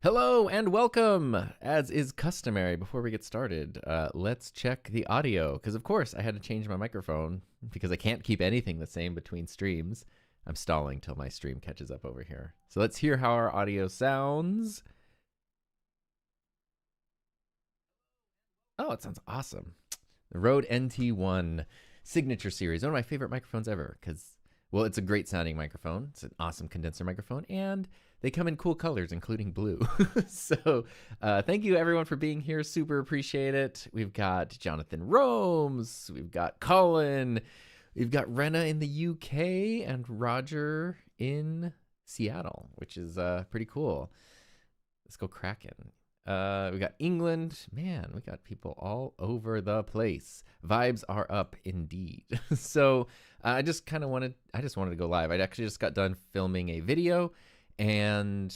Hello and welcome. As is customary, before we get started, let's check the audio. Because, of course, I had to change my microphone because I can't keep anything the same between streams. I'm stalling till my stream catches up over here. So let's hear how our audio sounds. Oh, it sounds awesome. The Rode NT1 Signature Series, one of my favorite microphones ever. Because, well, it's a great sounding microphone. It's an awesome condenser microphone. And they come in cool colors, including blue. So thank you, everyone, for being here. Super appreciate it. We've got Jonathan Romes. We've got Colin. We've got Rena in the UK and Roger in Seattle, which is pretty cool. Let's go Kraken. We got England. Man, we got people all over the place. Vibes are up indeed. So I just wanted to go live. I actually just got done filming a video, and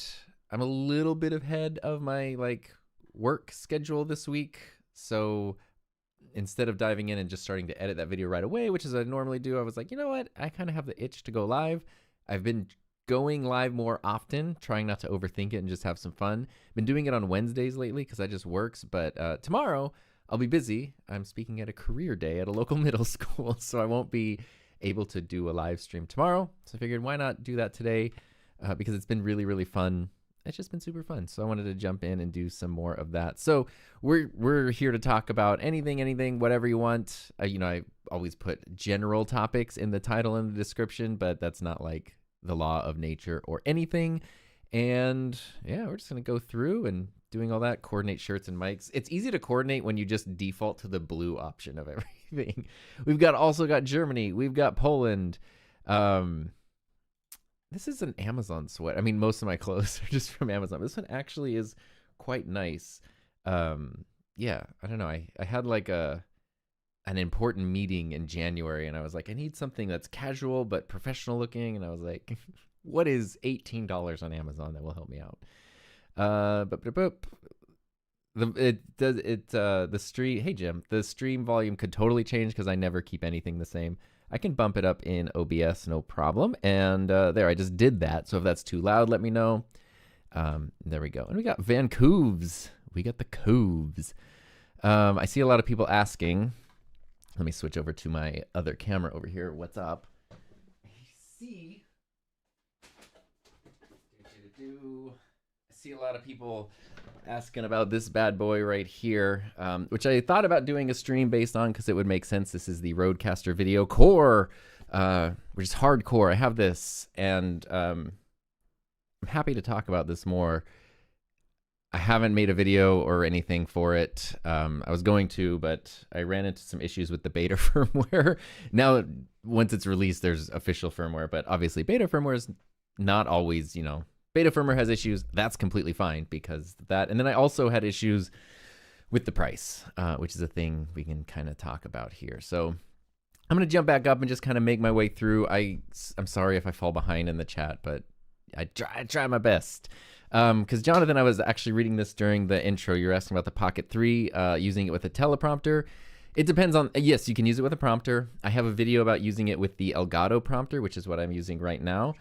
I'm a little bit ahead of my work schedule this week. So instead of diving in and just starting to edit that video right away, which is what I normally do, I was like, you know what? I kind of have the itch to go live. I've been going live more often, trying not to overthink it and just have some fun. Been doing it on Wednesdays lately because that just works. But tomorrow I'll be busy. I'm speaking at a career day at a local middle school, so I won't be able to do a live stream tomorrow. So I figured, why not do that today? Because it's been really, really fun. It's just been super fun. So I wanted to jump in and do some more of that. So we're here to talk about anything, whatever you want. I always put general topics in the title and the description, but that's not like the law of nature or anything. And yeah, we're just going to go through and doing all that, coordinate shirts and mics. It's easy to coordinate when you just default to the blue option of everything. We've also got Germany. We've got Poland. This is an Amazon sweat. I mean, most of my clothes are just from Amazon. This one actually is quite nice. Yeah, I don't know. I had an important meeting in January, and I was like, I need something that's casual but professional looking. And I was like, what is $18 on Amazon that will help me out? The stream. Hey Jim, the stream volume could totally change because I never keep anything the same. I can bump it up in OBS, no problem. And there, I just did that. So if that's too loud, let me know. There we go. And we got Vancouves. We got the Coves. I see a lot of people asking. Let me switch over to my other camera over here. What's up? I see a lot of people asking about this bad boy right here, which I thought about doing a stream based on because it would make sense. This is the Rodecaster Video Core, which is hardcore. I have this, and I'm happy to talk about this more. I haven't made a video or anything for it. I was going to, but I ran into some issues with the beta firmware. Now, once it's released, there's official firmware, but obviously beta firmware is not always, beta firmware has issues. That's completely fine because of that. And then I also had issues with the price, which is a thing we can kind of talk about here. So I'm going to jump back up and just kind of make my way through. I'm sorry if I fall behind in the chat, but I try my best. Because Jonathan, I was actually reading this during the intro. You're asking about the Pocket 3, using it with a teleprompter. It depends on, yes, you can use it with a prompter. I have a video about using it with the Elgato prompter, which is what I'm using right now.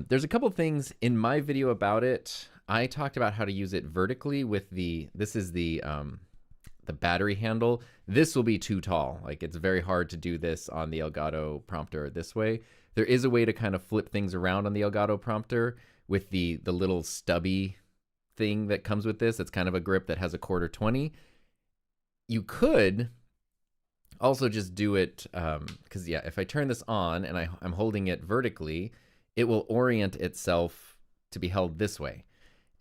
There's a couple things in my video about it. I talked about how to use it vertically with this is the battery handle. This will be too tall. It's very hard to do this on the Elgato prompter this way. There is a way to kind of flip things around on the Elgato prompter with the little stubby thing that comes with this. It's kind of a grip that has a 1/4-20. You could also just do it, because yeah, if I turn this on and I'm holding it vertically, it will orient itself to be held this way.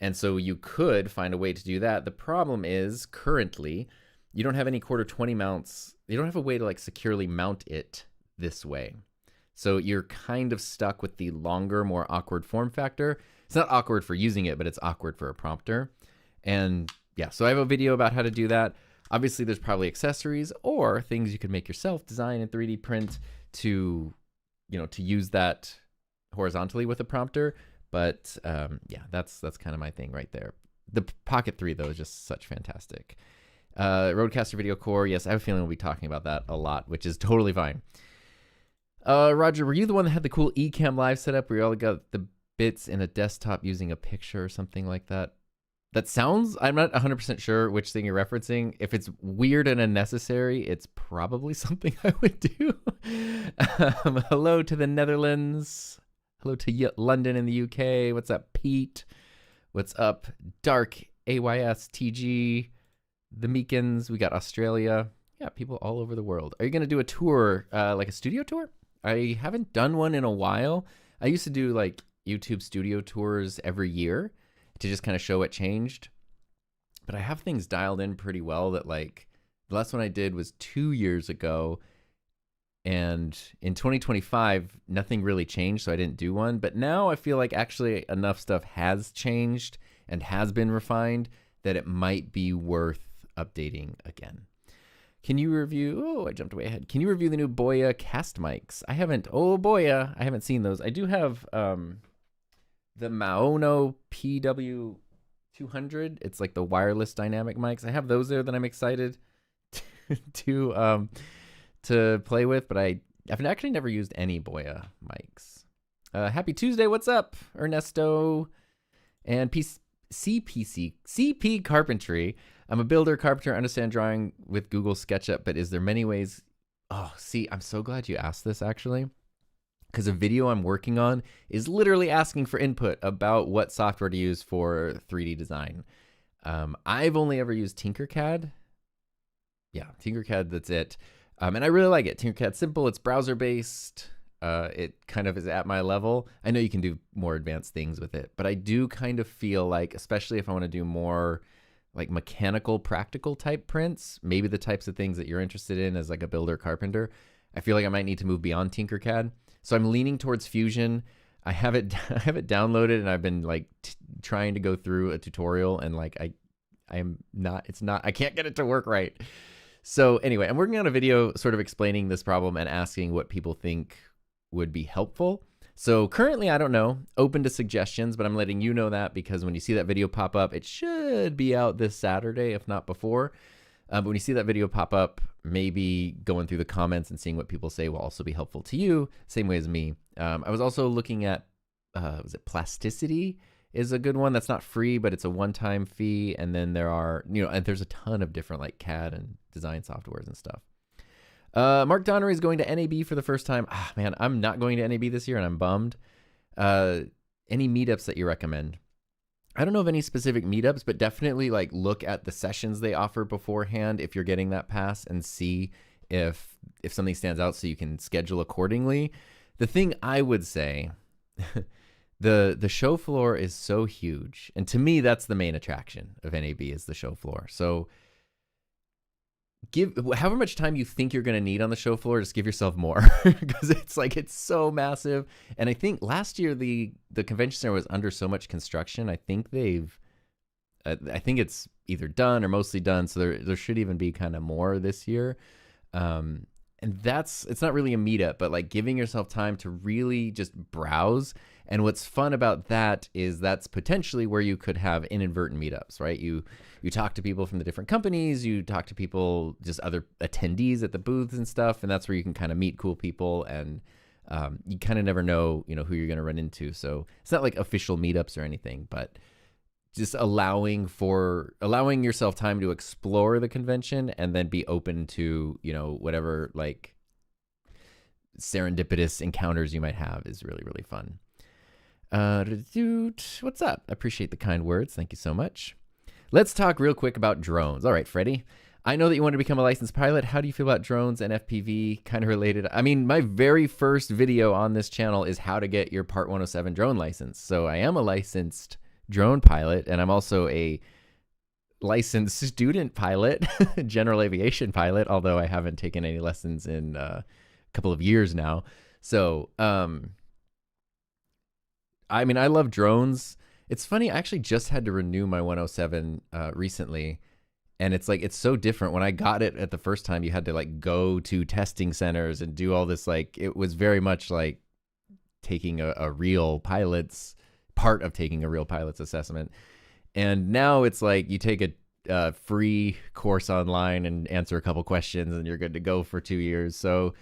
And so you could find a way to do that. The problem is currently you don't have any 1/4-20 mounts. You don't have a way to securely mount it this way. So you're kind of stuck with the longer, more awkward form factor. It's not awkward for using it, but it's awkward for a prompter. And yeah, so I have a video about how to do that. Obviously, there's probably accessories or things you can make yourself, design and 3D print to use that horizontally with a prompter. But yeah, that's kind of my thing right there. The Pocket 3, though, is just such fantastic. Rodecaster Video Core, yes, I have a feeling we'll be talking about that a lot, which is totally fine. Roger, were you the one that had the cool Ecamm Live setup where you all got the bits in a desktop using a picture or something like that? that sounds, I'm not 100% sure which thing you're referencing. If it's weird and unnecessary, it's probably something I would do. Hello to the Netherlands. Hello to London in the UK. What's up, Pete? What's up, Dark AYSTG? The Meekins. We got Australia. Yeah, people all over the world. Are you going to do a tour, like a studio tour? I haven't done one in a while. I used to do like YouTube studio tours every year to just kind of show what changed. But I have things dialed in pretty well that, like, the last one I did was 2 years ago. And in 2025, nothing really changed, so I didn't do one. But now I feel like actually enough stuff has changed and has been refined that it might be worth updating again. Can you review, oh, I jumped way ahead. Can you review the new Boya cast mics? I haven't, oh, Boya, I haven't seen those. I do have the Maono PW200. It's like the wireless dynamic mics. I have those there that I'm excited to play with, but I've actually never used any Boya mics. Happy Tuesday, what's up, Ernesto? And CP Carpentry. I'm a builder, carpenter, understand drawing with Google SketchUp, but is there many ways? Oh, see, I'm so glad you asked this, actually, because a video I'm working on is literally asking for input about what software to use for 3D design. I've only ever used Tinkercad. Yeah, Tinkercad, that's it. And I really like it. Tinkercad's simple, it's browser-based. It kind of is at my level. I know you can do more advanced things with it, but I do kind of feel like, especially if I want to do more like mechanical, practical type prints, maybe the types of things that you're interested in as like a builder carpenter, I feel like I might need to move beyond Tinkercad. So I'm leaning towards Fusion. I have it downloaded, and I've been like trying to go through a tutorial, and like I can't get it to work right. So anyway, I'm working on a video sort of explaining this problem and asking what people think would be helpful. So currently, I don't know, open to suggestions, but I'm letting you know that because when you see that video pop up, it should be out this Saturday, if not before. But when you see that video pop up, maybe going through the comments and seeing what people say will also be helpful to you, same way as me. I was also looking at, was it Plasticity is a good one. That's not free, but it's a one-time fee. And then there are, and there's a ton of different like CAD and design softwares and stuff. Mark Donnery is going to NAB for the first time. Ah, man, I'm not going to NAB this year, and I'm bummed. Any meetups that you recommend? I don't know of any specific meetups, but definitely like look at the sessions they offer beforehand if you're getting that pass, and see if something stands out so you can schedule accordingly. The thing I would say, the show floor is so huge, and to me that's the main attraction of NAB is the show floor. So give however much time you think you're going to need on the show floor, just give yourself more because it's so massive. And I think last year the convention center was under so much construction. I think I think it's either done or mostly done. So there should even be kind of more this year. And it's not really a meetup, but like giving yourself time to really just browse. And what's fun about that is that's potentially where you could have inadvertent meetups, right? You talk to people from the different companies, you talk to people, just other attendees at the booths and stuff, and that's where you can kind of meet cool people, and you kind of never know, who you're going to run into. So it's not like official meetups or anything, but just allowing yourself time to explore the convention and then be open to, whatever like serendipitous encounters you might have is really, really fun. What's up? I appreciate the kind words. Thank you so much. Let's talk real quick about drones. All right, Freddie. I know that you want to become a licensed pilot. How do you feel about drones and FPV? Kind of related. I mean, my very first video on this channel is how to get your Part 107 drone license. So I am a licensed drone pilot, and I'm also a licensed student pilot, general aviation pilot, although I haven't taken any lessons in a couple of years now. So, I mean, I love drones. It's funny, I actually just had to renew my 107 recently, and it's so different. When I got it at the first time, you had to like go to testing centers and do all this, like, it was very much like taking a real pilot's part of taking a real pilot's assessment. And now it's like you take a free course online and answer a couple questions and you're good to go for 2 years. So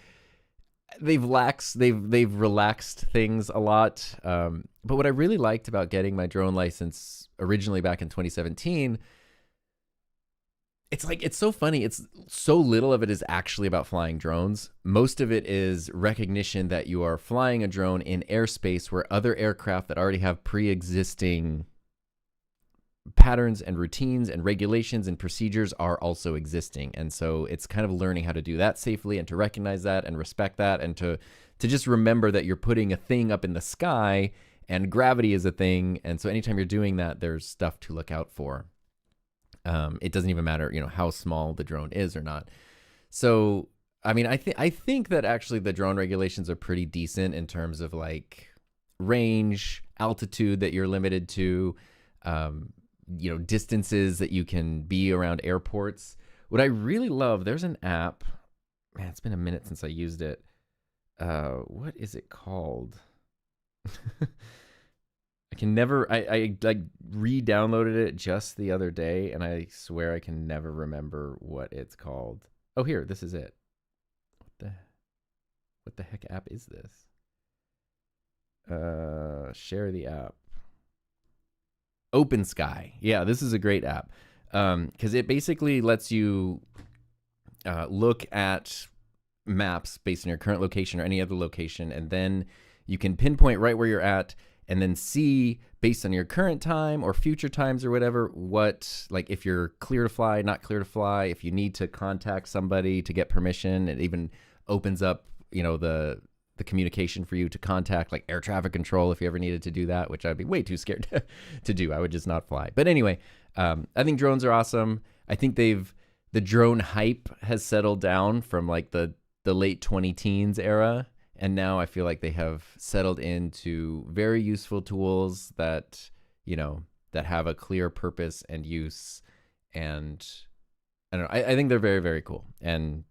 they've relaxed things a lot. But what I really liked about getting my drone license originally back in 2017, it's so funny. It's so little of it is actually about flying drones. Most of it is recognition that you are flying a drone in airspace where other aircraft that already have pre-existing patterns and routines and regulations and procedures are also existing. And so it's kind of learning how to do that safely and to recognize that and respect that and to just remember that you're putting a thing up in the sky and gravity is a thing. And so anytime you're doing that, there's stuff to look out for. It doesn't even matter, how small the drone is or not. So, I mean, I think that actually the drone regulations are pretty decent in terms of like range, altitude that you're limited to, distances that you can be around airports. What I really love, there's an app, man, it's been a minute since I used it. What is it called? I like re-downloaded it just the other day, and I swear I can never remember what it's called. Oh, here, this is it. What the heck app is this? Share the app. Open Sky. Yeah, this is a great app because it basically lets you look at maps based on your current location or any other location, and then you can pinpoint right where you're at and then see based on your current time or future times or whatever, like if you're clear to fly, not clear to fly, if you need to contact somebody to get permission. It even opens up, the communication for you to contact like air traffic control if you ever needed to do that, which I'd be way too scared to do. I would just not fly. But anyway, I think drones are awesome. I think the drone hype has settled down from like the late 2010s era. And now I feel like they have settled into very useful tools that, that have a clear purpose and use. And I don't know, I think they're very, very cool. And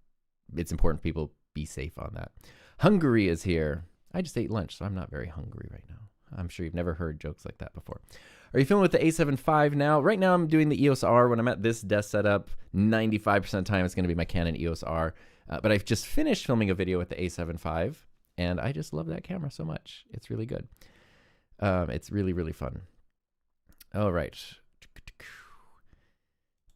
it's important people be safe on that. Hungary is here. I just ate lunch, so I'm not very hungry right now. I'm sure you've never heard jokes like that before. Are you filming with the A7 IV now? Right now I'm doing the EOS R. When I'm at this desk setup, 95% of the time it's going to be my Canon EOS R. But I've just finished filming a video with the A7 V. And I just love that camera so much. It's really good. It's really, really fun. All right.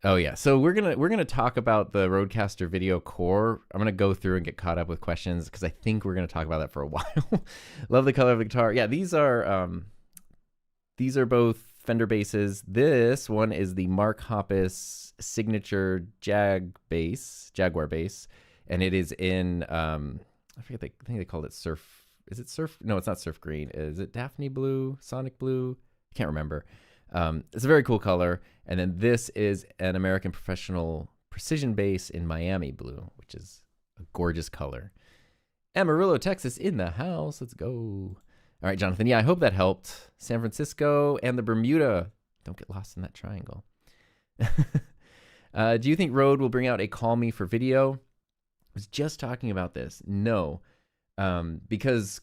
Oh yeah. So we're gonna talk about the Rodecaster Video Core. I'm gonna go through and get caught up with questions because I think we're gonna talk about that for a while. Love the color of the guitar. Yeah, these are both Fender basses. This one is the Mark Hoppus signature Jaguar bass, and it is in I think they called it surf. Is it surf? No, it's not surf green. Is it Daphne blue, Sonic blue? I can't remember. It's a very cool color. And then this is an American Professional Precision bass in Miami blue, which is a gorgeous color. Amarillo, Texas in the house. Let's go. All right, Jonathan. Yeah, I hope that helped. San Francisco and the Bermuda. Don't get lost in that triangle. Do you think Rode will bring out a Call Me for video? I was just talking about this. No, because,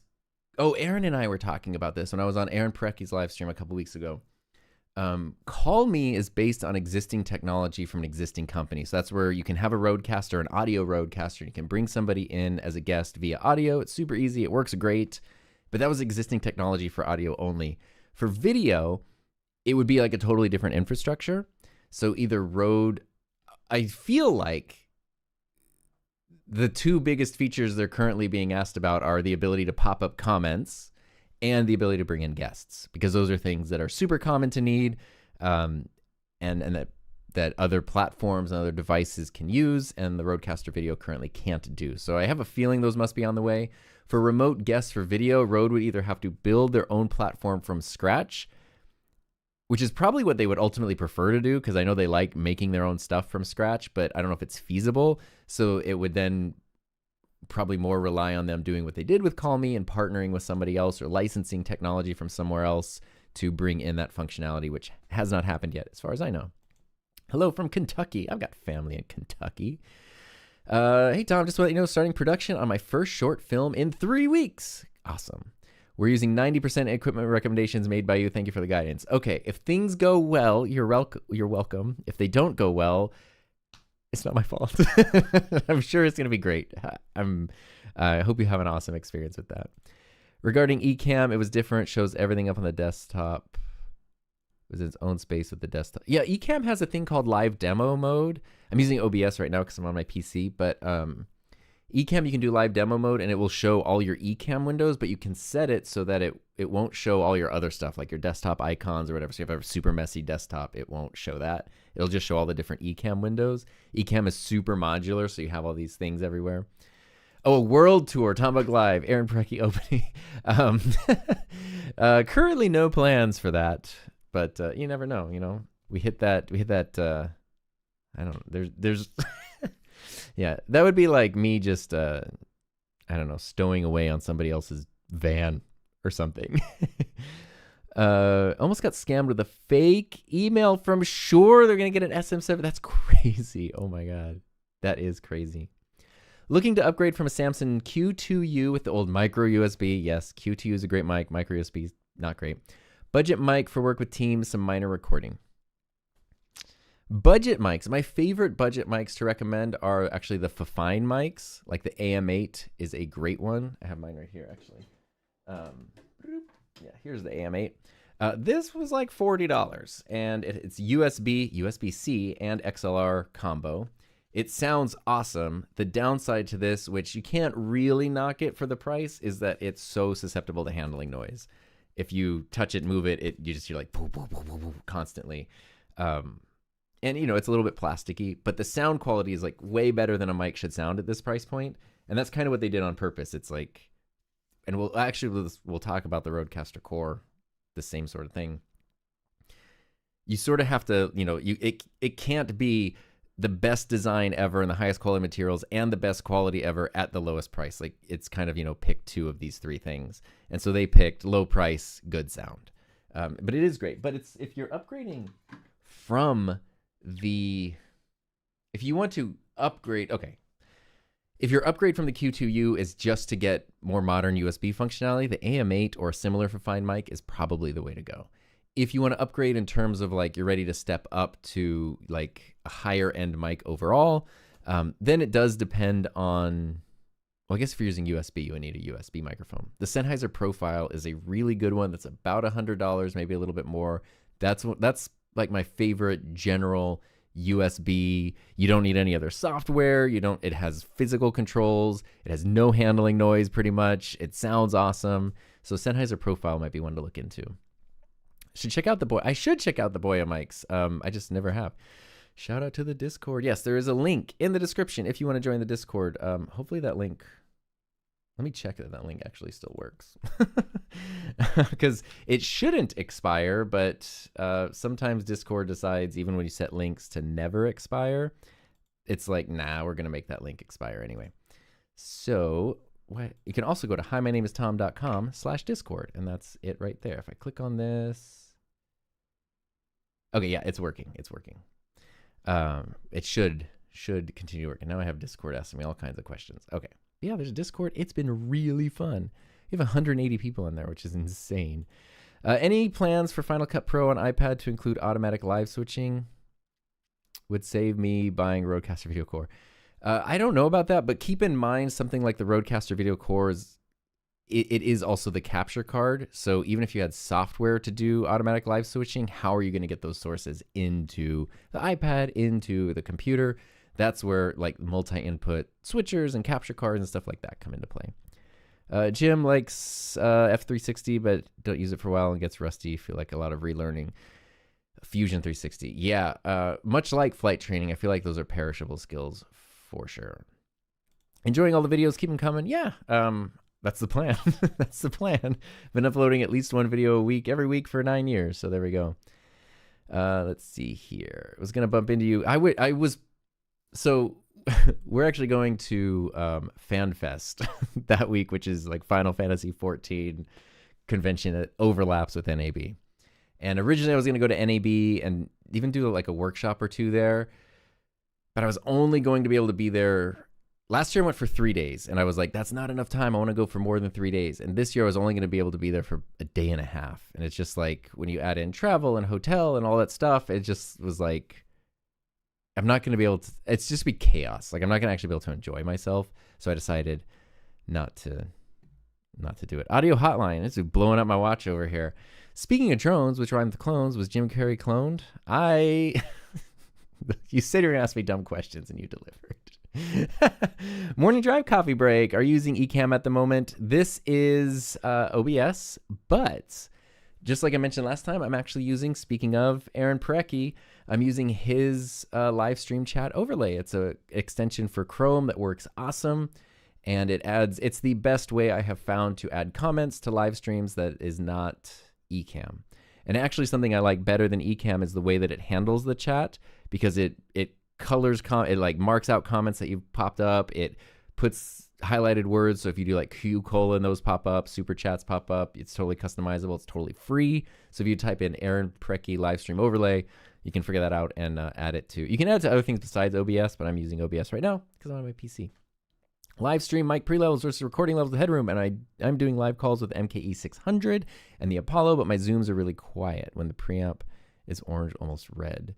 Aaron and I were talking about this when I was on Aaron Parecki's live stream a couple weeks ago. Call Me is based on existing technology from an existing company. So that's where you can have a Rodecaster, an audio Rodecaster. You can bring somebody in as a guest via audio. It's super easy. It works great. But that was existing technology for audio only. For video, it would be like a totally different infrastructure. So either Rode, I feel like, the two biggest features they're currently being asked about are the ability to pop up comments and the ability to bring in guests, because those are things that are super common to need, and that other platforms and other devices can use, and the Rodecaster Video currently can't do. So I have a feeling those must be on the way. For remote guests for video, Rode would either have to build their own platform from scratch, which is probably what they would ultimately prefer to do, because I know they like making their own stuff from scratch, but I don't know if it's feasible. So it would then probably more rely on them doing what they did with Call Me and partnering with somebody else or licensing technology from somewhere else to bring in that functionality, which has not happened yet, as far as I know. Hello from Kentucky. I've got family in Kentucky. Hey, Tom, just to let you know, starting production on my first short film in 3 weeks. Awesome. We're using 90% equipment recommendations made by you. Thank you for the guidance. Okay, if things go well, you're welcome. If they don't go well, it's not my fault. I'm sure it's going to be great. I'm I hope you have an awesome experience with that. Regarding Ecamm, it was different. Shows everything up on the desktop. It was its own space with the desktop. Yeah, Ecamm has a thing called live demo mode. I'm using OBS right now because I'm on my PC, but Ecamm, you can do live demo mode and it will show all your Ecamm windows, but you can set it so that it won't show all your other stuff, like your desktop icons or whatever. So if you have a super messy desktop, it won't show that. It'll just show all the different Ecamm windows. Ecamm is super modular, so you have all these things everywhere. Oh, a world tour, Tombug Live, Aaron Parecki opening. Currently no plans for that, but you never know, you know. We hit that, I don't know, there's yeah, that would be like me just, I don't know, stowing away on somebody else's van or something. Almost got scammed with a fake email from Shure. They're going to get an SM7. That's crazy. Oh my God. That is crazy. Looking to upgrade from a Samsung Q2U with the old micro USB. Yes, Q2U is a great mic. Micro USB is not great. Budget mic for work with Teams, some minor recording. Budget mics. My favorite budget mics to recommend are actually the Fifine mics. Like the AM8 is a great one. I have mine right here, actually. Yeah, here's the AM8. This was like $40, and it's USB, USB-C, and XLR combo. It sounds awesome. The downside to this, which you can't really knock it for the price, is that it's so susceptible to handling noise. If you touch it, move it, you just hear like boom, boom, boom, boom, boom, constantly. And, you know, it's a little bit plasticky, but the sound quality is like way better than a mic should sound at this price point. And that's kind of what they did on purpose. It's like, and we'll talk about the Rodecaster Core, the same sort of thing. You sort of have to, you know, it can't be the best design ever and the highest quality materials and the best quality ever at the lowest price. Like, it's kind of, you know, pick two of these three things. And so they picked low price, good sound. But it is great. But it's, if you're upgrading from if you want to upgrade, okay. If your upgrade from the Q2U is just to get more modern USB functionality, the AM8 or a similar Fifine mic is probably the way to go. If you want to upgrade in terms of like you're ready to step up to like a higher end mic overall, then it does depend on, well, I guess if you're using USB, you would need a USB microphone. The Sennheiser Profile is a really good one. That's about $100, maybe a little bit more. That's like my favorite general USB. You don't need any other software. It has physical controls. It has no handling noise pretty much. It sounds awesome. So Sennheiser Profile might be one to look into. I should check out the Boya mics. I just never have. Shout out to the Discord. Yes, there is a link in the description if you want to join the Discord. Hopefully that link, let me check that link actually still works. Because it shouldn't expire, but sometimes Discord decides, even when you set links, to never expire. It's like, nah, we're going to make that link expire anyway. So you can also go to himynameistom.com/Discord, and that's it right there. If I click on this. Okay, yeah, it's working. It's working. It should continue working. Now I have Discord asking me all kinds of questions. Okay. Yeah, there's a Discord. It's been really fun. We have 180 people in there, which is insane. Any plans for Final Cut Pro on iPad to include automatic live switching? Would save me buying Rodecaster Video Core. I don't know about that, but keep in mind something like the Rodecaster Video Core it is also the capture card. So even if you had software to do automatic live switching, how are you going to get those sources into the iPad, into the computer? That's where like multi-input switchers and capture cards and stuff like that come into play. Jim likes F360, but don't use it for a while and gets rusty. Feel like a lot of relearning. Fusion 360. Yeah, much like flight training, I feel like those are perishable skills for sure. Enjoying all the videos. Keep them coming. Yeah, that's the plan. That's the plan. Been uploading at least one video a week, every week for 9 years. So there we go. Let's see here. I was going to bump into you. So we're actually going to FanFest that week, which is like Final Fantasy 14 convention that overlaps with NAB. And originally I was going to go to NAB and even do like a workshop or two there, but I was only going to be able to be there. Last year I went for 3 days and I was like, that's not enough time. I want to go for more than 3 days. And this year I was only going to be able to be there for a day and a half. And it's just like, when you add in travel and hotel and all that stuff, it just was like, I'm not going to be able to, it's just be chaos. Like I'm not going to actually be able to enjoy myself. So I decided, not to do it. Audio hotline. It's blowing up my watch over here. Speaking of drones, which rhyme with clones, was Jim Carrey cloned? You said you're going to ask me dumb questions and you delivered. Morning drive coffee break. Are you using Ecamm at the moment? This is OBS, but just like I mentioned last time, I'm actually using, speaking of Aaron Parecki, I'm using his live stream chat overlay. It's an extension for Chrome that works awesome. And it's the best way I have found to add comments to live streams that is not Ecamm. And actually something I like better than Ecamm is the way that it handles the chat, because it colors, it like marks out comments that you've popped up. It puts highlighted words. So if you do like Q:, those pop up, super chats pop up. It's totally customizable. It's totally free. So if you type in Aaron Parecki live stream overlay, you can figure that out and add it to. You can add it to other things besides OBS, but I'm using OBS right now because I'm on my PC. Live stream mic pre-levels versus recording levels of headroom, and I'm doing live calls with MKE 600 and the Apollo, but my zooms are really quiet when the preamp is orange, almost red.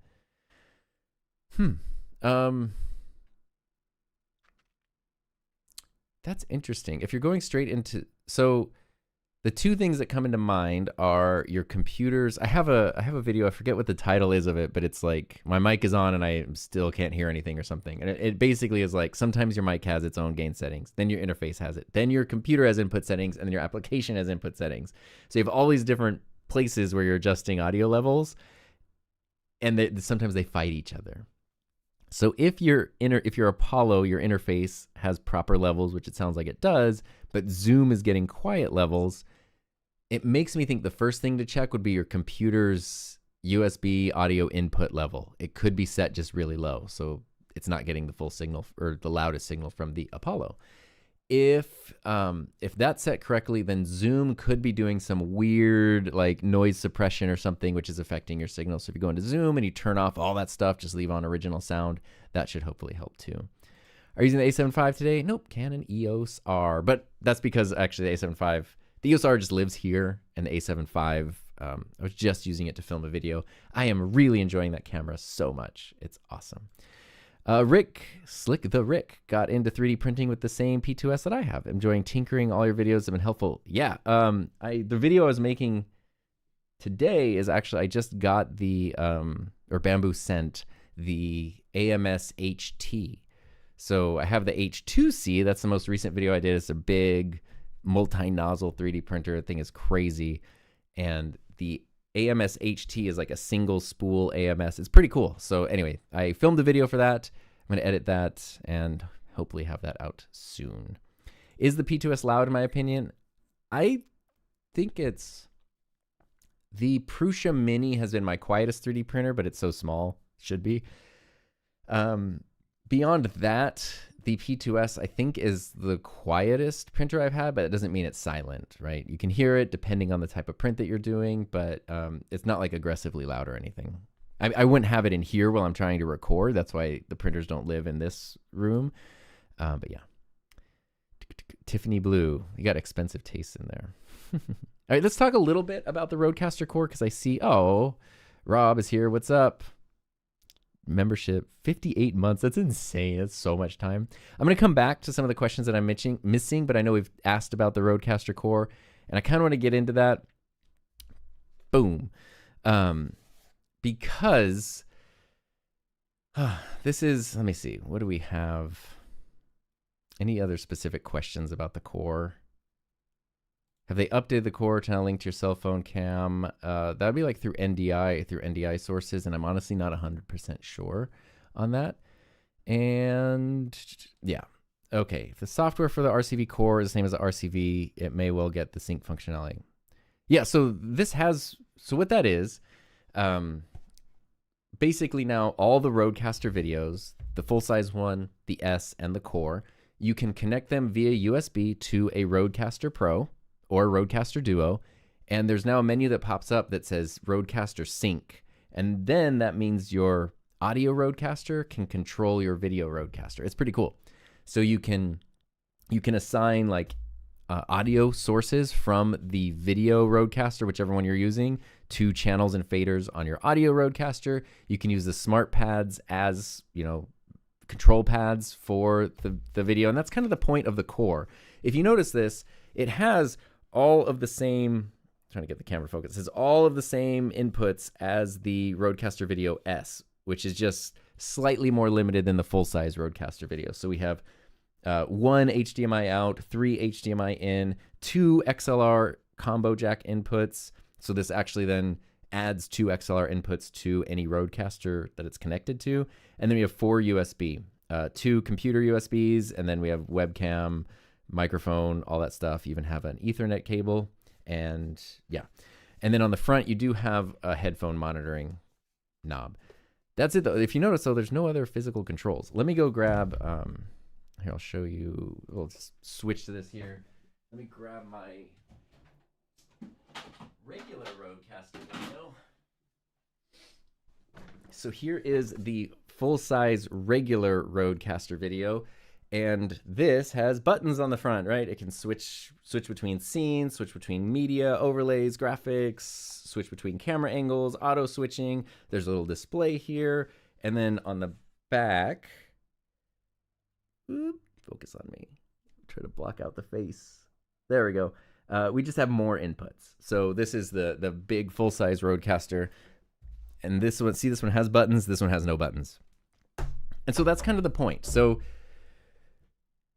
That's interesting. If you're going straight into, so the two things that come into mind are your computers. I have a video, I forget what the title is of it, but it's like my mic is on and I still can't hear anything or something. And it basically is like, sometimes your mic has its own gain settings, then your interface has it, then your computer has input settings, and then your application has input settings. So you have all these different places where you're adjusting audio levels, and sometimes they fight each other. So if your Apollo, your interface has proper levels, which it sounds like it does, but Zoom is getting quiet levels, it makes me think the first thing to check would be your computer's USB audio input level. It could be set just really low, so it's not getting the full signal or the loudest signal from the Apollo. If that's set correctly, then Zoom could be doing some weird like noise suppression or something, which is affecting your signal. So if you go into Zoom and you turn off all that stuff, just leave on original sound, that should hopefully help too. Are you using the A7 IV today? Nope, Canon EOS R. But that's because actually the A7 V, the EOS R just lives here, and the A7 V, I was just using it to film a video. I am really enjoying that camera so much. It's awesome. Rick got into 3D printing with the same P2S that I have. Enjoying tinkering. All your videos have been helpful. Yeah, the video I was making today is actually, I just got the, or Bamboo sent the AMS HT. So I have the H2C. That's the most recent video I did. It's a big multi-nozzle 3D printer. The thing is crazy. And the AMS HT is like a single spool AMS. It's pretty cool. So anyway, I filmed a video for that. I'm going to edit that and hopefully have that out soon. Is the P2S loud in my opinion? I think it's... The Prusa Mini has been my quietest 3D printer, but it's so small. It should be. Beyond that, the P2S, I think, is the quietest printer I've had, but it doesn't mean it's silent, right? You can hear it depending on the type of print that you're doing, but it's not like aggressively loud or anything. I wouldn't have it in here while I'm trying to record. That's why the printers don't live in this room. But yeah. Tiffany Blue. You got expensive tastes in there. All right, let's talk a little bit about the Rodecaster Core, because I see, Rob is here. What's up? Membership, 58 months. That's insane. That's so much time. I'm going to come back to some of the questions that I'm missing, but I know we've asked about the Rodecaster Core, and I kind of want to get into that. Boom. Because this is, let me see, what do we have? Any other specific questions about the Core? Have they updated the Core to now link to your cell phone cam? That would be like through NDI sources, and I'm honestly not 100% sure on that. And yeah, okay. If the software for the RCV Core is the same as the RCV, it may well get the sync functionality. Yeah, so what that is, basically now all the Rodecaster videos, the full-size one, the S, and the Core, you can connect them via USB to a Rodecaster Pro or Rodecaster Duo, and there's now a menu that pops up that says Rodecaster Sync, and then that means your audio Rodecaster can control your video Rodecaster. It's pretty cool. So you can assign like audio sources from the video Rodecaster, whichever one you're using, to channels and faders on your audio Rodecaster. You can use the smart pads as, control pads for the video, and that's kind of the point of the Core, if you notice this, it has all of the same, trying to get the camera focus, it has all of the same inputs as the Rodecaster Video S, which is just slightly more limited than the full-size Rodecaster Video. So we have one HDMI out, 3 HDMI in, 2 XLR combo jack inputs. So this actually then adds 2 XLR inputs to any Rodecaster that it's connected to. And then we have 4 USB, 2 computer USBs, and then we have webcam, microphone, all that stuff. You even have an Ethernet cable, and yeah. And then on the front, you do have a headphone monitoring knob. That's it though. If you notice though, there's no other physical controls. Let me go grab, here, I'll show you. We'll just switch to this here. Let me grab my regular Rodecaster video. So here is the full-size regular Rodecaster Video, and this has buttons on the front, right? It can switch between scenes, switch between media, overlays, graphics, switch between camera angles, auto switching. There's a little display here, and then on the back, focus on me. Try to block out the face. There we go. We just have more inputs. So this is the big full-size Rodecaster. And this one, see, this one has buttons. This one has no buttons. And so that's kind of the point. So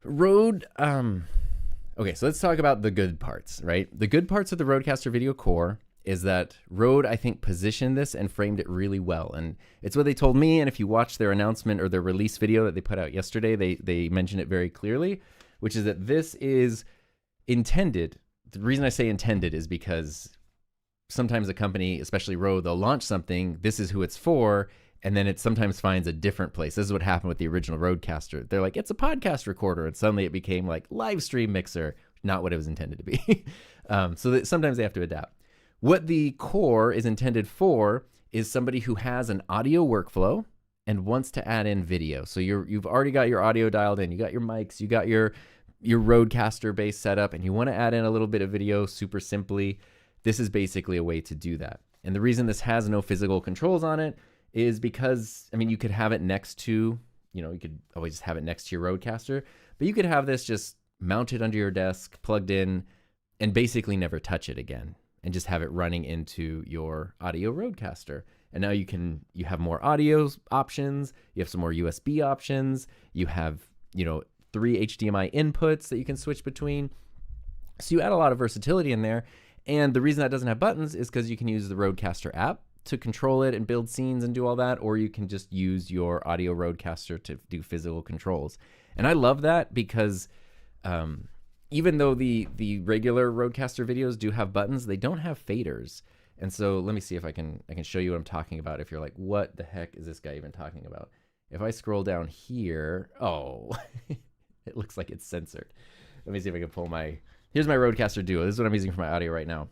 okay, so let's talk about the good parts, right? The good parts of the Rodecaster Video Core is that Rode, I think, positioned this and framed it really well. And it's what they told me. And if you watch their announcement or their release video that they put out yesterday, they mentioned it very clearly, which is that this is intended. The reason I say intended is because sometimes a company, especially Rode, they'll launch something, this is who it's for, and then it sometimes finds a different place. This is what happened with the original Rodecaster. They're like, it's a podcast recorder, and suddenly it became like live stream mixer, not what it was intended to be. So that sometimes they have to adapt. What the Core is intended for is somebody who has an audio workflow and wants to add in video. So you've already got your audio dialed in, you got your mics, you got your Rodecaster base setup, and you want to add in a little bit of video super simply. This is basically a way to do that. And the reason this has no physical controls on it is because, I mean, you could have it next to, you could always just have it next to your Rodecaster, but you could have this just mounted under your desk, plugged in, and basically never touch it again, and just have it running into your audio Rodecaster. And now you have more audio options, you have some more USB options, you have, 3 HDMI inputs that you can switch between. So you add a lot of versatility in there. And the reason that doesn't have buttons is because you can use the Rodecaster app to control it and build scenes and do all that, or you can just use your audio Rodecaster to do physical controls. And I love that because even though the regular Rodecaster videos do have buttons, they don't have faders. And so let me see if I can show you what I'm talking about. If you're like, what the heck is this guy even talking about? If I scroll down here, oh, it looks like it's censored. Let me see if I can pull here's my Rodecaster Duo. This is what I'm using for my audio right now.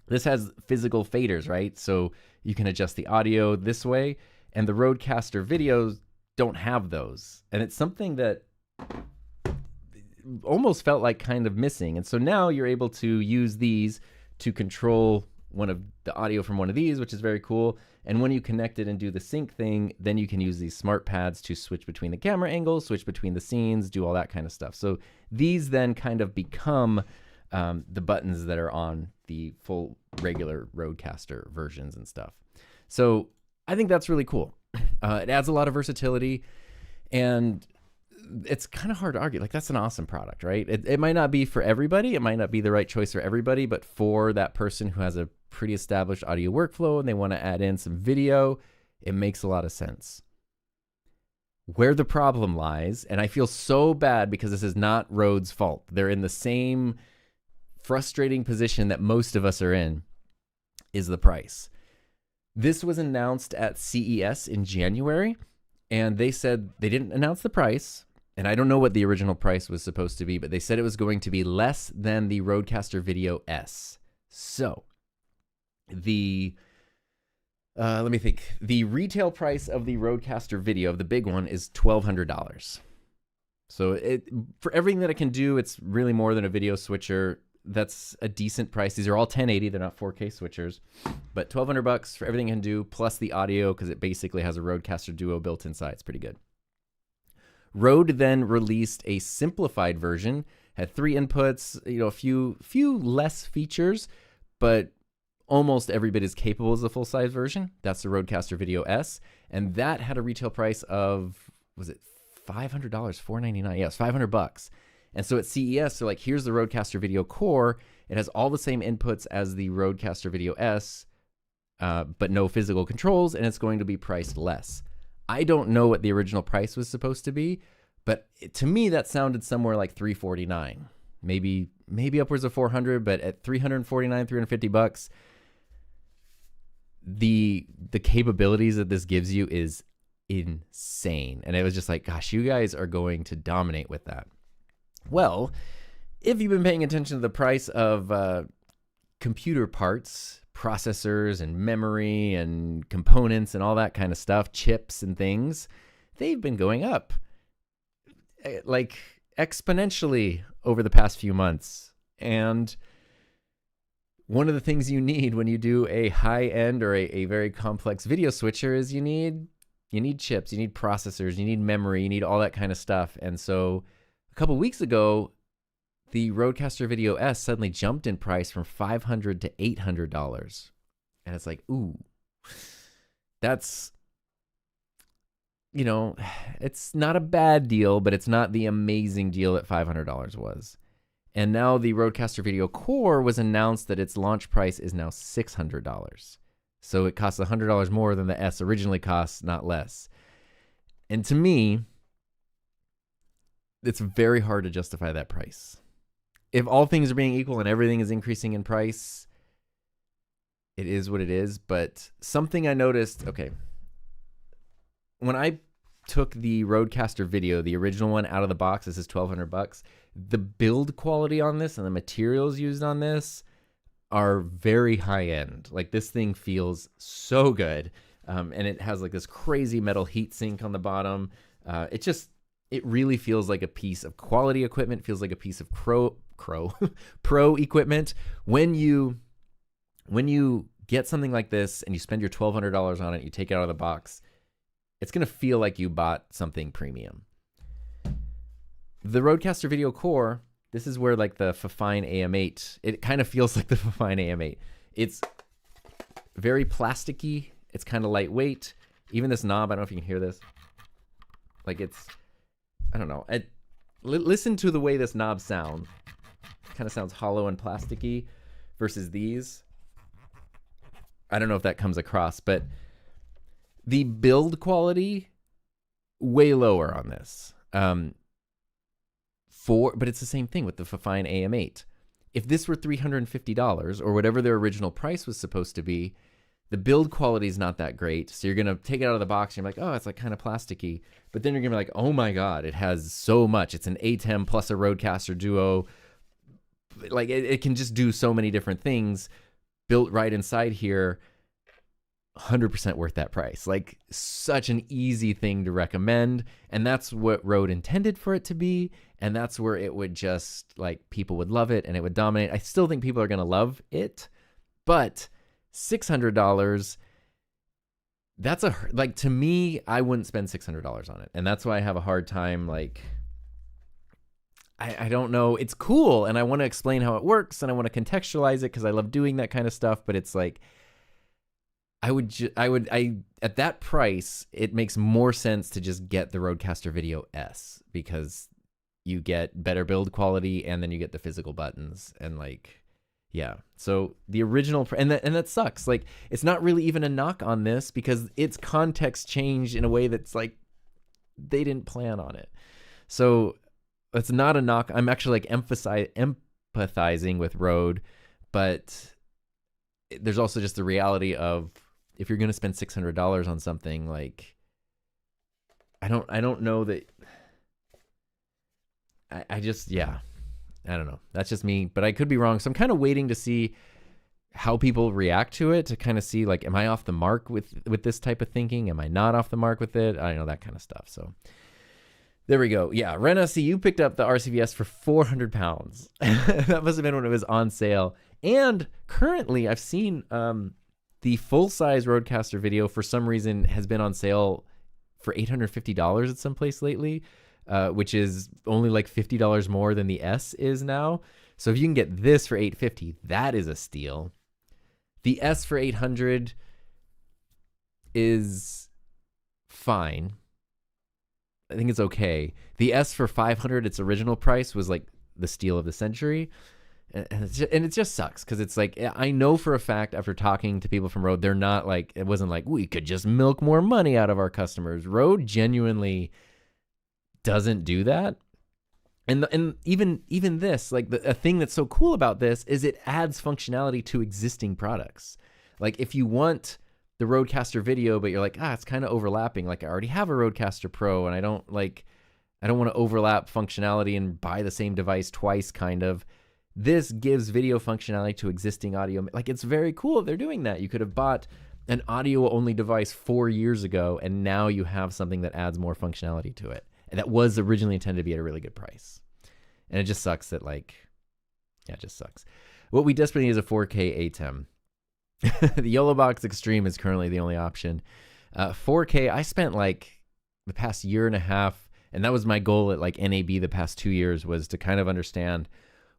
This has physical faders, right? So you can adjust the audio this way, and the Rodecaster videos don't have those. And it's something that almost felt like kind of missing. And so now you're able to use these to control one of the audio from one of these, which is very cool. And when you connect it and do the sync thing, then you can use these smart pads to switch between the camera angles, switch between the scenes, do all that kind of stuff. So these then kind of become the buttons that are on the full regular Rodecaster versions and stuff. So I think that's really cool. It adds a lot of versatility, and it's kind of hard to argue. Like, that's an awesome product, right? It might not be for everybody. It might not be the right choice for everybody, but for that person who has a pretty established audio workflow and they want to add in some video, it makes a lot of sense. Where the problem lies, and I feel so bad because this is not Rode's fault. They're in the same frustrating position that most of us are in, is the price. This was announced at CES in January, and they said they didn't announce the price. And I don't know what the original price was supposed to be, but they said it was going to be less than the Rodecaster Video S. So let me think. The retail price of the Rodecaster Video, the big one, is $1,200. So for everything that it can do, it's really more than a video switcher. That's a decent price. These are all 1080. They're not 4K switchers, but $1,200 for everything it can do, plus the audio, because it basically has a Rodecaster Duo built inside. It's pretty good. Rode then released a simplified version, Had 3 inputs, a few less features, but almost every bit as capable as the full-size version. That's the Rodecaster Video S, and that had a retail price of, was it $500, $499? Yeah, it's $500. And so at CES, they're like, here's the Rodecaster Video Core. It has all the same inputs as the Rodecaster Video S, but no physical controls, and it's going to be priced less. I don't know what the original price was supposed to be, but to me that sounded somewhere like $349, maybe upwards of $400, but at $349, $350, the capabilities that this gives you is insane. And it was just like, gosh, you guys are going to dominate with that. Well, if you've been paying attention to the price of computer parts, processors and memory and components and all that kind of stuff, chips and things, they've been going up like exponentially over the past few months. And one of the things you need when you do a high-end or a very complex video switcher is you need chips, you need processors, you need memory, you need all that kind of stuff. And so a couple weeks ago, the Rodecaster Video S suddenly jumped in price from $500 to $800. And it's like, ooh, that's, it's not a bad deal, but it's not the amazing deal that $500 was. And now the Rodecaster Video Core was announced that its launch price is now $600. So it costs $100 more than the S originally cost, not less. And to me, it's very hard to justify that price. If all things are being equal and everything is increasing in price, it is what it is. But something I noticed, okay, when I took the Rodecaster Video, the original one, out of the box, this is $1,200, the build quality on this and the materials used on this are very high end. Like, this thing feels so good. And it has like this crazy metal heat sink on the bottom. It really feels like a piece of quality equipment, feels like a piece of pro equipment. When you get something like this and you spend your $1,200 on it, you take it out of the box, it's going to feel like you bought something premium. The Rodecaster Video Core, this is where like the Fifine AM8, it kind of feels like the Fifine AM8. It's very plasticky. It's kind of lightweight. Even this knob, I don't know if you can hear this. Like, it's, I don't know. Listen to the way this knob sounds. It kind of sounds hollow and plasticky versus these. I don't know if that comes across, but the build quality, way lower on this. But it's the same thing with the Fifine AM8. If this were $350 or whatever their original price was supposed to be, the build quality is not that great. So you're going to take it out of the box and you're like, oh, it's like kind of plasticky. But then you're going to be like, oh my God, it has so much. It's an ATEM plus a Rodecaster Duo. Like, it can just do so many different things built right inside here. 100% worth that price. Like, such an easy thing to recommend. And that's what Rode intended for it to be. And that's where it would just, like, people would love it and it would dominate. I still think people are going to love it, but $600, that's to me, I wouldn't spend $600 on it. And that's why I have a hard time, like, I don't know. It's cool. And I want to explain how it works and I want to contextualize it because I love doing that kind of stuff. But it's like, at that price, it makes more sense to just get the Rodecaster Video S because you get better build quality and then you get the physical buttons and like, yeah. So the original, and that sucks. Like, it's not really even a knock on this because its context changed in a way that's like, they didn't plan on it. So it's not a knock. I'm actually like empathizing with Rode, but there's also just the reality of, if you're going to spend $600 on something, like, I don't know that I just, yeah, I don't know. That's just me, but I could be wrong. So I'm kind of waiting to see how people react to it, to kind of see, like, am I off the mark with this type of thinking? Am I not off the mark with it? I don't know, that kind of stuff. So there we go. Yeah. Rena, see, you picked up the RCVS for 400 pounds. That must've been when it was on sale. And currently I've seen, the full-size Rodecaster Video, for some reason, has been on sale for $850 at some place lately. which is only like $50 more than the S is now. So if you can get this for $850, that is a steal. The S for $800 is fine. I think it's okay. The S for $500, its original price was like the steal of the century. And it just sucks because it's like, I know for a fact after talking to people from Rode, they're not like, it wasn't like we could just milk more money out of our customers. Rode genuinely doesn't do that. And even this, like a thing that's so cool about this is it adds functionality to existing products. Like if you want the Rodecaster Video, but you're like, it's kind of overlapping. Like I already have a Rodecaster Pro and I don't want to overlap functionality and buy the same device twice kind of. This gives video functionality to existing audio. Like it's very cool if they're doing that. You could have bought an audio only device 4 years ago and now you have something that adds more functionality to it. And that was originally intended to be at a really good price. And it just sucks that it just sucks. What we desperately need is a 4K ATEM. The YOLObox Extreme is currently the only option. 4K, I spent like the past year and a half, and that was my goal at like NAB the past 2 years, was to kind of understand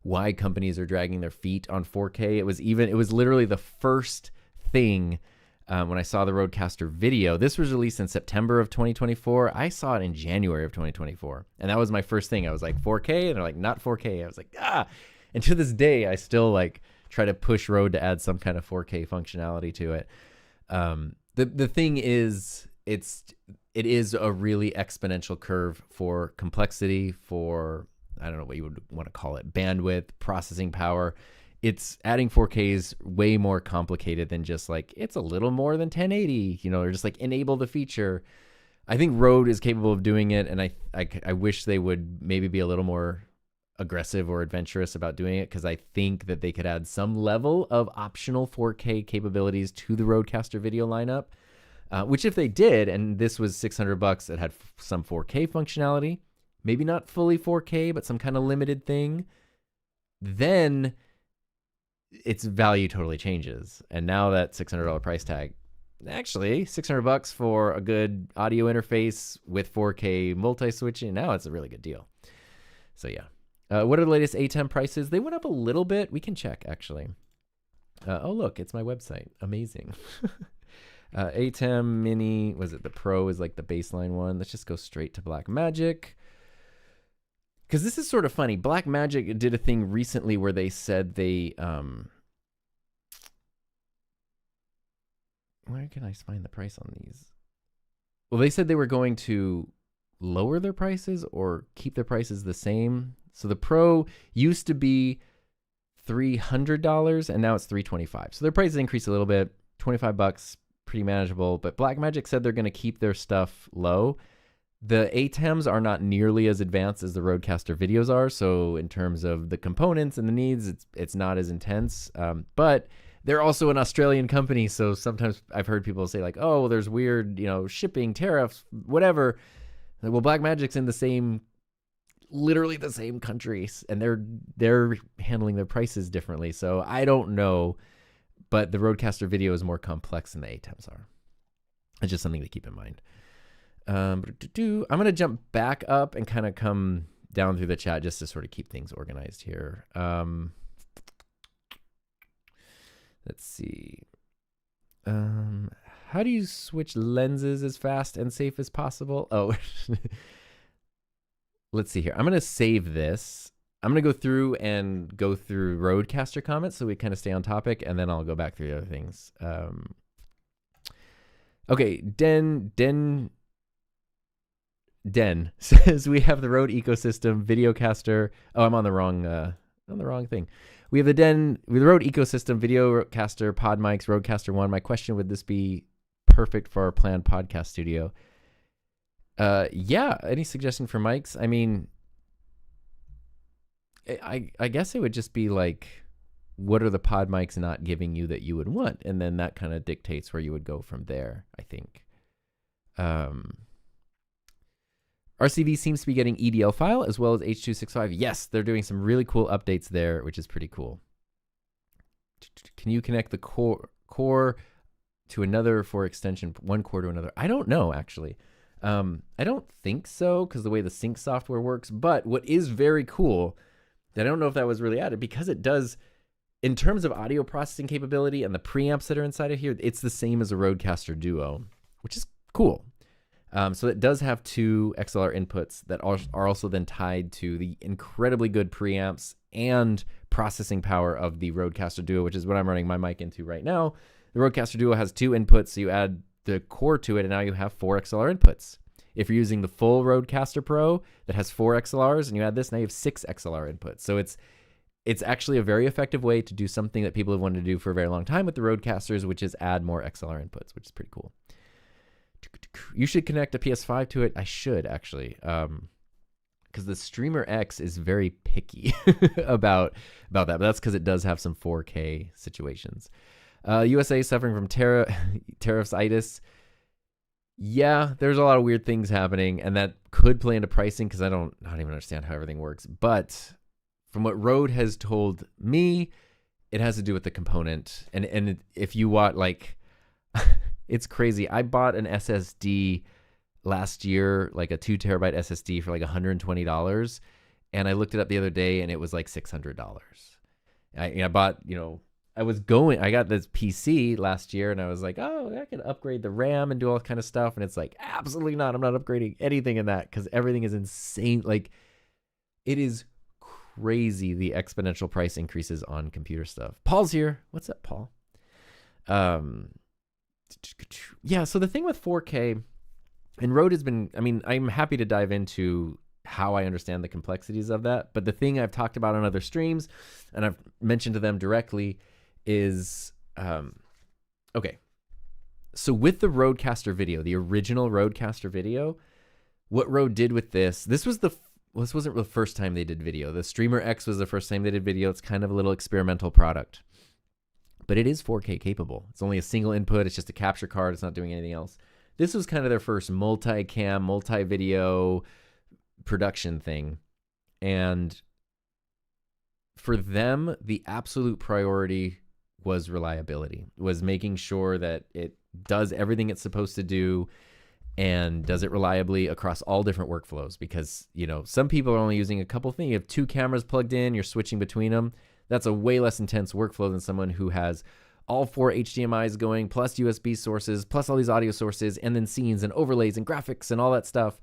why companies are dragging their feet on 4K. It was literally the first thing when I saw the Rodecaster Video. This was released in September of 2024. I saw it in January of 2024. And that was my first thing. I was like, 4K? And they're like, not 4K. I was like, And to this day, I still like try to push Rode to add some kind of 4K functionality to it. The thing is, it is a really exponential curve for complexity, for, I don't know what you would want to call it, bandwidth, processing power. It's adding 4K is way more complicated than just like, it's a little more than 1080, or just like enable the feature. I think Rode is capable of doing it. And I wish they would maybe be a little more aggressive or adventurous about doing it, because I think that they could add some level of optional 4K capabilities to the Rodecaster Video lineup, which if they did, and this was $600, it had some 4K functionality, maybe not fully 4K, but some kind of limited thing, then its value totally changes. And now that $600 price tag, actually $600 for a good audio interface with 4K multi-switching, now it's a really good deal. So yeah. What are the latest ATEM prices? They went up a little bit. We can check, actually. Oh, look, it's my website. Amazing. ATEM Mini, was it the Pro is like the baseline one? Let's just go straight to Blackmagic. Because this is sort of funny. Blackmagic did a thing recently where they said they... where can I find the price on these? Well, they said they were going to lower their prices or keep their prices the same. So the Pro used to be $300 and now it's $325. So their prices increased a little bit, $25, pretty manageable. But Blackmagic said they're going to keep their stuff low. The ATEMs are not nearly as advanced as the Rodecaster Videos are. So in terms of the components and the needs, it's not as intense. But they're also an Australian company. So sometimes I've heard people say like, oh, well, there's weird, shipping, tariffs, whatever. Well, Blackmagic's in literally the same countries, and they're handling their prices differently. So I don't know, but the Rodecaster Video is more complex than the ATEMs are. It's just something to keep in mind. I'm going to jump back up and kind of come down through the chat just to sort of keep things organized here. Let's see. How do you switch lenses as fast and safe as possible? Oh, let's see here. I'm going to save this. I'm going to go through Rodecaster comments so we kind of stay on topic, and then I'll go back through the other things. Okay, Den says we have the Rode ecosystem, Videocaster. Oh, I'm on the wrong thing. We have the Rode ecosystem, Videocaster, Pod Mics, Rodecaster One. My question, would this be perfect for our planned podcast studio? Yeah. Any suggestion for mics? I mean, I guess it would just be like, what are the Pod Mics not giving you that you would want? And then that kind of dictates where you would go from there, I think. RCV seems to be getting EDL file as well as H.265. Yes, they're doing some really cool updates there, which is pretty cool. Can you connect the core to another for extension, one core to another? I don't know, actually. I don't think so because the way the sync software works. But what is very cool, that I don't know if that was really added, because it does, in terms of audio processing capability and the preamps that are inside of here, it's the same as a Rodecaster Duo, which is cool. So it does have two XLR inputs that are also then tied to the incredibly good preamps and processing power of the Rodecaster Duo, which is what I'm running my mic into right now. The Rodecaster Duo has two inputs, so you add the core to it, and now you have four XLR inputs. If you're using the full Rodecaster Pro that has four XLRs and you add this, now you have six XLR inputs. So it's actually a very effective way to do something that people have wanted to do for a very long time with the Rodecasters, which is add more XLR inputs, which is pretty cool. You should connect a PS5 to it. I should, actually, because the Streamer X is very picky about that, but that's because it does have some 4K situations. USA suffering from tariffs-itis. Yeah, there's a lot of weird things happening, and that could play into pricing because I don't even understand how everything works. But from what Rode has told me, it has to do with the component. And if you want, like, it's crazy. I bought an SSD last year, like a 2 terabyte SSD for like $120. And I looked it up the other day and it was like $600. I bought, I got this PC last year and I was like, oh, I can upgrade the RAM and do all that kind of stuff. And it's like, absolutely not. I'm not upgrading anything in that because everything is insane. Like, it is crazy, the exponential price increases on computer stuff. Paul's here. What's up, Paul? Yeah, so the thing with 4K, and Rode has been, I'm happy to dive into how I understand the complexities of that, but the thing I've talked about on other streams, and I've mentioned to them directly, is, okay, so with the Rodecaster video, the original Rodecaster video, what Rode did with this wasn't the first time they did video. The Streamer X was the first time they did video. It's kind of a little experimental product. But it is 4K capable. It's only a single input. It's just a capture card. It's not doing anything else. This was kind of their first multi-cam, multi-video production thing. And for them, the absolute priority was reliability, was making sure that it does everything it's supposed to do and does it reliably across all different workflows. Because, some people are only using a couple things. You have two cameras plugged in, you're switching between them. That's a way less intense workflow than someone who has all four HDMIs going, plus USB sources, plus all these audio sources, and then scenes and overlays and graphics and all that stuff.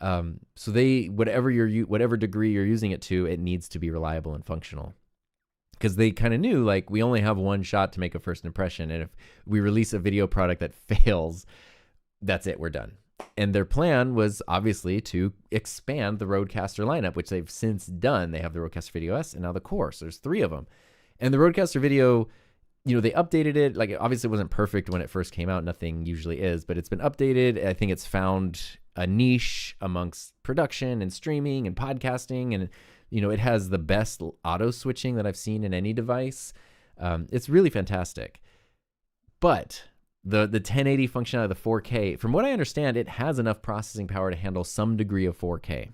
So whatever degree you're using it to, it needs to be reliable and functional. Because they kind of knew, like, we only have one shot to make a first impression, and if we release a video product that fails, that's it, we're done. And their plan was obviously to expand the Rodecaster lineup, which they've since done. They have the Rodecaster Video S and now the Core. So there's three of them. And the Rodecaster Video, they updated it. Like, obviously it wasn't perfect when it first came out. Nothing usually is, but it's been updated. I think it's found a niche amongst production and streaming and podcasting. And, it has the best auto switching that I've seen in any device. It's really fantastic. But the 1080 functionality of the 4K, from what I understand, it has enough processing power to handle some degree of 4K.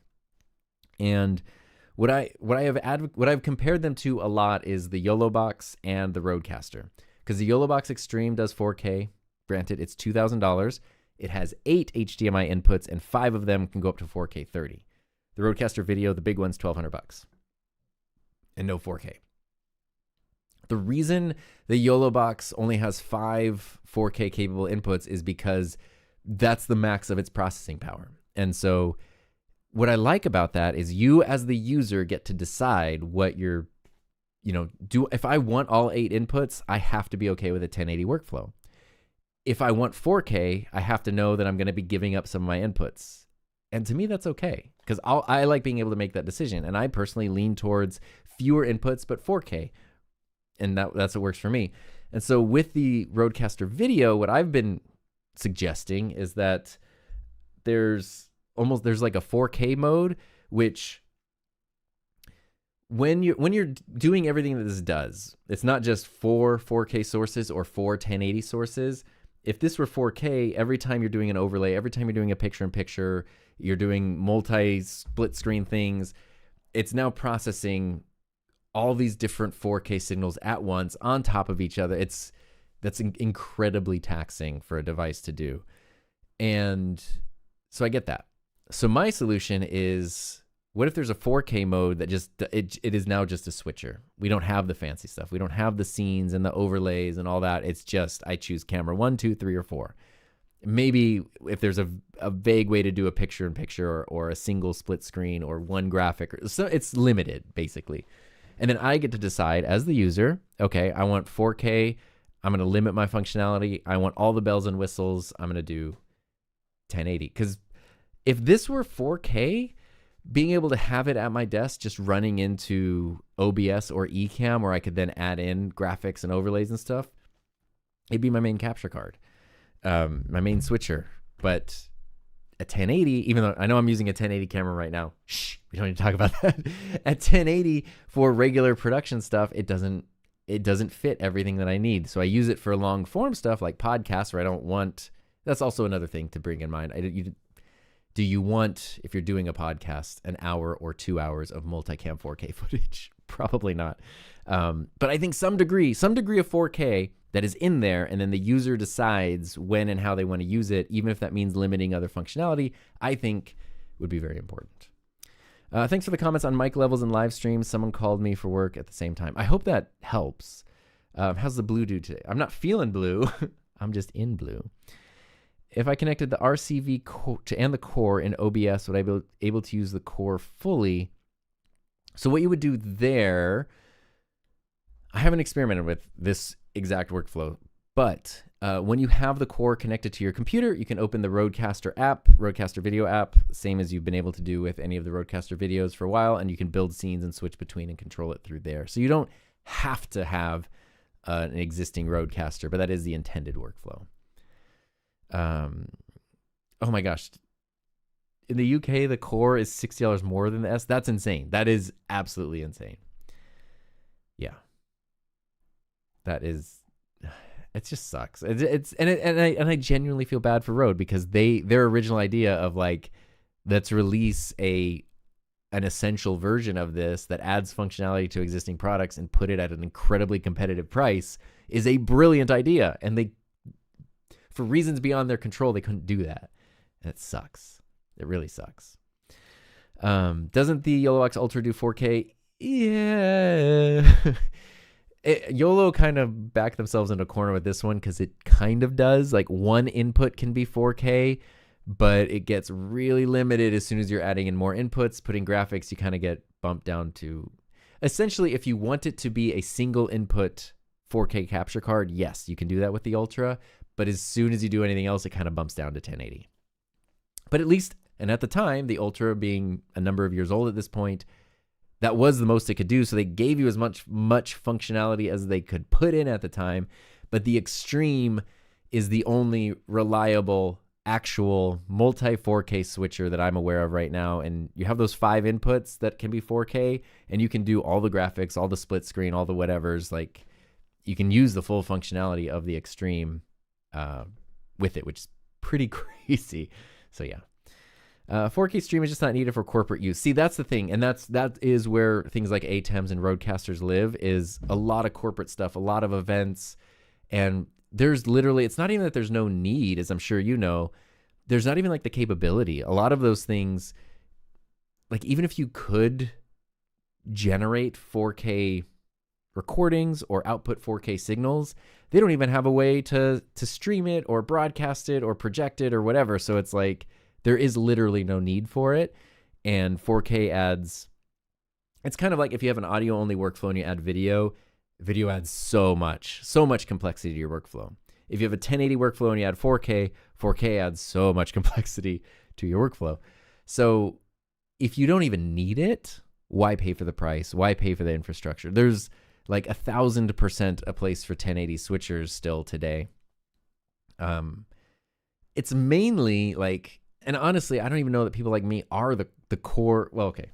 And what I've compared them to a lot is the YOLO Box and the Rodecaster, because the YOLO Box Extreme does 4K. Granted, it's $2,000. It has 8 HDMI inputs, and 5 of them can go up to 4K 30. The Rodecaster Video, the big one's $1,200, and no 4K. The reason the YOLO Box only has 5 4K capable inputs is because that's the max of its processing power. And so what I like about that is you as the user get to decide what you're, if I want all 8 inputs, I have to be okay with a 1080 workflow. If I want 4K, I have to know that I'm going to be giving up some of my inputs. And to me, that's okay, because I like being able to make that decision. And I personally lean towards fewer inputs, but 4K. And that's what works for me. And so with the Rodecaster Video, what I've been suggesting is that there's like a 4K mode, which when you're doing everything that this does, it's not just 4 4K sources or 4 1080 sources. If this were 4K, every time you're doing an overlay, every time you're doing a picture-in-picture, you're doing multi-split screen things, it's now processing all these different 4K signals at once on top of each other. That's incredibly taxing for a device to do. And So I get that. So my solution is, what if there's a 4K mode that just, it is now just a switcher. We don't have the fancy stuff. We don't have the scenes and the overlays and all that. It's just, I choose camera 1, 2, 3, or 4. Maybe if there's a vague way to do a picture-in-picture or a single split screen or one graphic, so it's limited basically. And then I get to decide as the user, okay, I want 4K. I'm going to limit my functionality. I want all the bells and whistles. I'm going to do 1080. Because if this were 4K, being able to have it at my desk just running into OBS or Ecamm, where I could then add in graphics and overlays and stuff, it'd be my main capture card. My main switcher. But at 1080, even though I know I'm using a 1080 camera right now, we don't need to talk about that. At 1080 for regular production stuff, it doesn't fit everything that I need. So I use it for long form stuff like podcasts where I don't want, that's also another thing to bring in mind. Do you want, if you're doing a podcast, an hour or 2 hours of multicam 4K footage? Probably not. But I think some degree of 4K that is in there, and then the user decides when and how they want to use it, even if that means limiting other functionality, I think would be very important. Thanks for the comments on mic levels and live streams. Someone called me for work at the same time. I hope that helps. How's the blue do today? I'm not feeling blue. I'm just in blue. If I connected the RCV and the core in OBS, would I be able to use the core fully? So what you would do there, I haven't experimented with this exact workflow, but when you have the core connected to your computer, you can open the Rodecaster video app, same as you've been able to do with any of the Rodecaster videos for a while, and you can build scenes and switch between and control it through there. So you don't have to have an existing Rodecaster, but that is the intended workflow. Oh my gosh. In the UK, the core is $60 more than the S. That's insane. That is absolutely insane. Yeah. That is, it just sucks. And I genuinely feel bad for Rode because their original idea of like, let's release an essential version of this that adds functionality to existing products and put it at an incredibly competitive price is a brilliant idea. And they, for reasons beyond their control, they couldn't do that. And it sucks. It really sucks. Doesn't the YOLO X Ultra do 4K? Yeah. YOLO kind of backed themselves into a corner with this one because it kind of does. Like one input can be 4K, but it gets really limited as soon as you're adding in more inputs, putting graphics, you kind of get bumped down to... Essentially, if you want it to be a single input 4K capture card, yes, you can do that with the Ultra. But as soon as you do anything else, it kind of bumps down to 1080. But at least, and at the time, the Ultra being a number of years old at this point, that was the most it could do. So they gave you as much functionality as they could put in at the time. But the Extreme is the only reliable, actual multi 4K switcher that I'm aware of right now. And you have those 5 inputs that can be 4K, and you can do all the graphics, all the split screen, all the whatevers. Like you can use the full functionality of the Extreme with it, which is pretty crazy. So yeah, 4K stream is just not needed for corporate use. See, that's the thing, and that is where things like ATEMs and Rodecasters live. Is a lot of corporate stuff, a lot of events, and there's literally, it's not even that there's no need, as I'm sure you know, there's not even like the capability. A lot of those things, like even if you could generate 4K recordings or output 4K signals, they don't even have a way to stream it or broadcast it or project it or whatever. So it's like there is literally no need for it. And 4K adds, it's kind of like if you have an audio only workflow and you add video adds so much complexity to your workflow. If you have a 1080 workflow and you add 4K adds so much complexity to your workflow. So if you don't even need it, why pay for the price? Why pay for the infrastructure? There's like 1,000% a place for 1080 switchers still today. It's mainly like, and honestly, I don't even know that people like me are the core. Well, okay,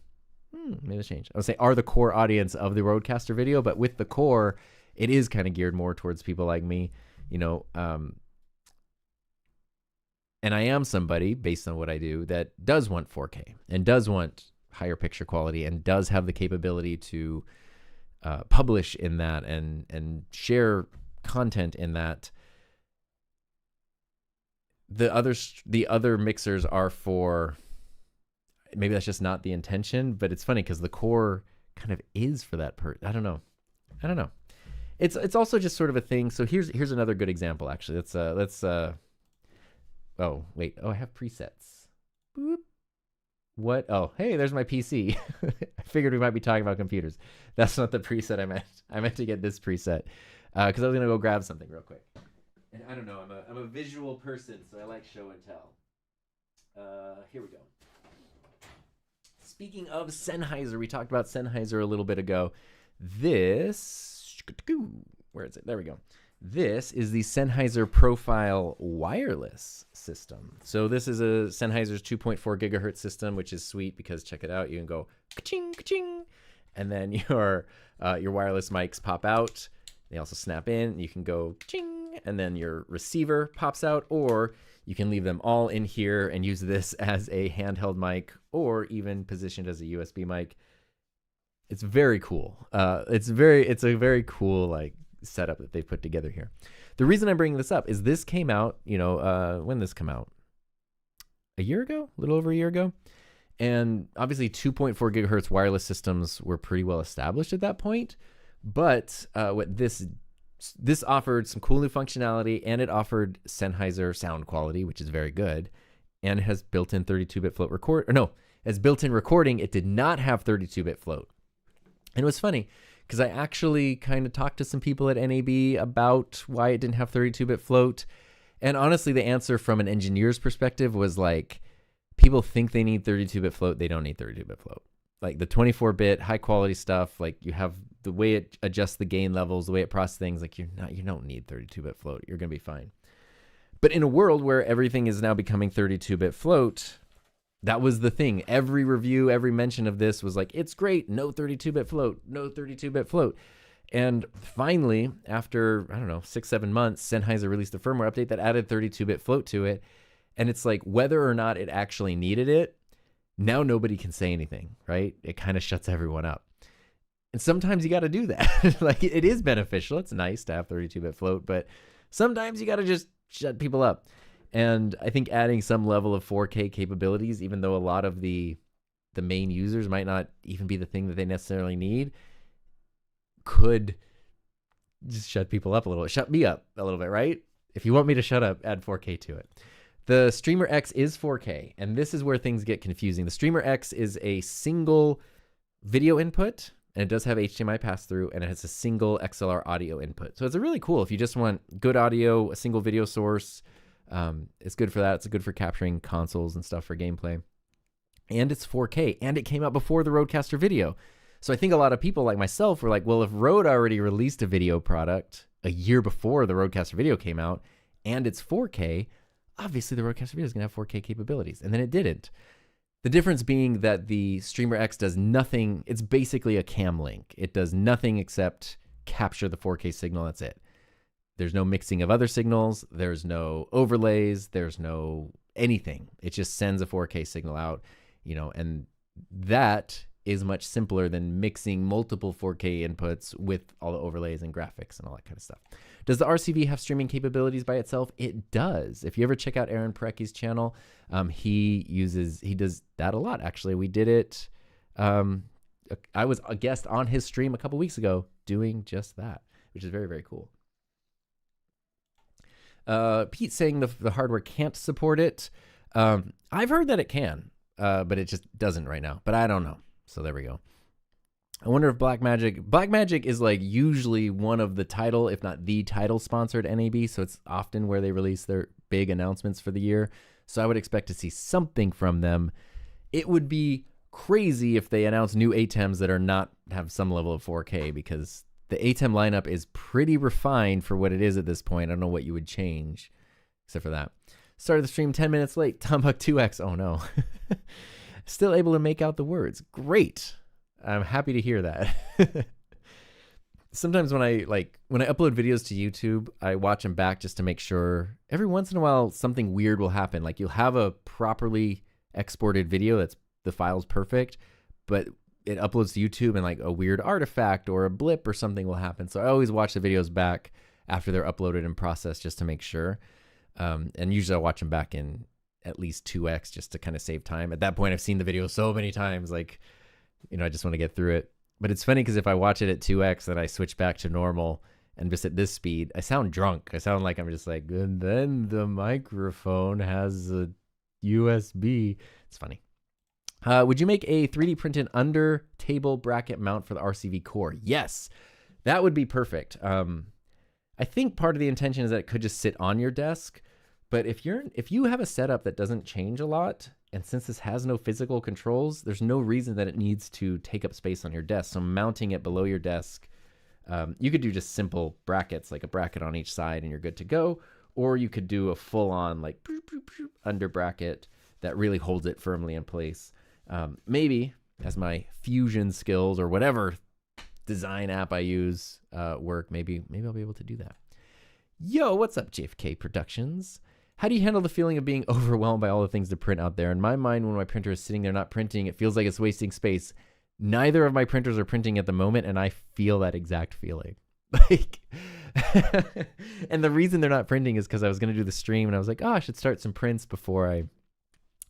maybe it's changed. I would say are the core audience of the Rodecaster video, but with the core, it is kind of geared more towards people like me, you know. And I am somebody, based on what I do, that does want 4K and does want higher picture quality and does have the capability to publish in that and share content in that. the other mixers are for, maybe that's just not the intention, but it's funny because the core kind of is for that I don't know. It's also just sort of a thing. So here's another good example actually. Let's oh wait, I have presets. Boop. What? Oh, hey, there's my PC. I figured we might be talking about computers. That's not the preset I meant. I meant to get this preset because I was gonna go grab something real quick. And I don't know, I'm a visual person, so I like show and tell. Here we go. Speaking of Sennheiser, we talked about Sennheiser a little bit ago. This, where is it? There we go. This is the Sennheiser Profile wireless system. So this is a Sennheiser's 2.4 gigahertz system, which is sweet because check it out. You can go ka-ching, ka-ching, and then your wireless mics pop out. They also snap in. You can go ching, and then your receiver pops out, or you can leave them all in here and use this as a handheld mic or even positioned as a USB mic. It's very cool. It's a very cool like setup that they've put together here. The reason I'm bringing this up is this came out, when this came out? A year ago? A little over a year ago? And obviously 2.4 gigahertz wireless systems were pretty well established at that point. But what this offered some cool new functionality, and it offered Sennheiser sound quality, which is very good, and it has built-in 32-bit float record. Or no, as built-in recording, it did not have 32-bit float. And it was funny because I actually kind of talked to some people at NAB about why it didn't have 32-bit float. And honestly, the answer from an engineer's perspective was like, people think they need 32-bit float. They don't need 32-bit float. Like the 24-bit high quality stuff, like you have the way it adjusts the gain levels, the way it processes things, like you don't need 32-bit float. You're going to be fine. But in a world where everything is now becoming 32-bit float, that was the thing. Every review, every mention of this was like, it's great. No 32-bit float, no 32-bit float. And finally, after, 6-7 months, Sennheiser released a firmware update that added 32-bit float to it. And it's like, whether or not it actually needed it, now nobody can say anything, right? It kind of shuts everyone up. And sometimes you got to do that. Like it is beneficial. It's nice to have 32-bit float, but sometimes you got to just shut people up. And I think adding some level of 4K capabilities, even though a lot of the main users might not even be the thing that they necessarily need, could just shut people up a little bit. Shut me up a little bit, right? If you want me to shut up, add 4K to it. The Streamer X is 4K, and this is where things get confusing. The Streamer X is a single video input, and it does have HDMI pass-through, and it has a single XLR audio input. So it's really cool if you just want good audio, a single video source. It's good for that. It's good for capturing consoles and stuff for gameplay. And it's 4K, and it came out before the Rodecaster video. So I think a lot of people like myself were like, well, if Rode already released a video product a year before the Rodecaster video came out, and it's 4K, obviously the Rodecaster video is going to have 4K capabilities. And then it didn't. The difference being that the Streamer X does nothing. It's basically a cam link. It does nothing except capture the 4K signal. That's it. There's no mixing of other signals. There's no overlays. There's no anything. It just sends a 4K signal out, and that is much simpler than mixing multiple 4K inputs with all the overlays and graphics and all that kind of stuff. Does the RCV have streaming capabilities by itself? It does. If you ever check out Aaron Parecki's channel, he does that a lot. Actually, we did it. I was a guest on his stream a couple weeks ago doing just that, which is very, very cool. Pete saying the hardware can't support it. I've heard that it can, but it just doesn't right now. But I don't know. So there we go. I wonder if Blackmagic is like usually one of the title, if not the title sponsored NAB. So it's often where they release their big announcements for the year. So I would expect to see something from them. It would be crazy if they announce new ATEMs that are not have some level of 4K, because the ATEM lineup is pretty refined for what it is at this point. I don't know what you would change except for that. Started the stream 10 minutes late. Tombuck 2X. Oh no. Still able to make out the words. Great. I'm happy to hear that. Sometimes when I upload videos to YouTube, I watch them back just to make sure. Every once in a while, something weird will happen. Like you'll have a properly exported video that's the file's perfect, but it uploads to YouTube and like a weird artifact or a blip or something will happen. So I always watch the videos back after they're uploaded and processed just to make sure. And usually I'll watch them back in at least 2x just to kind of save time. At that point, I've seen the video so many times, like, I just want to get through it. But it's funny because if I watch it at 2x and I switch back to normal and just at this speed, I sound drunk. I sound like I'm just like, and then the microphone has a USB. It's funny. Would you make a 3D printed under table bracket mount for the RCV core? Yes, that would be perfect. I think part of the intention is that it could just sit on your desk. But if you have a setup that doesn't change a lot, and since this has no physical controls, there's no reason that it needs to take up space on your desk. So mounting it below your desk, you could do just simple brackets, like a bracket on each side, and you're good to go. Or you could do a full-on like under bracket that really holds it firmly in place. Maybe as my Fusion skills or whatever design app I use work, maybe I'll be able to do that. Yo, what's up, JFK Productions? How do you handle the feeling of being overwhelmed by all the things to print out there? In my mind, when my printer is sitting there not printing, it feels like it's wasting space. Neither of my printers are printing at the moment, and I feel that exact feeling. Like, and the reason they're not printing is because I was going to do the stream, and I was like, oh, I should start some prints before I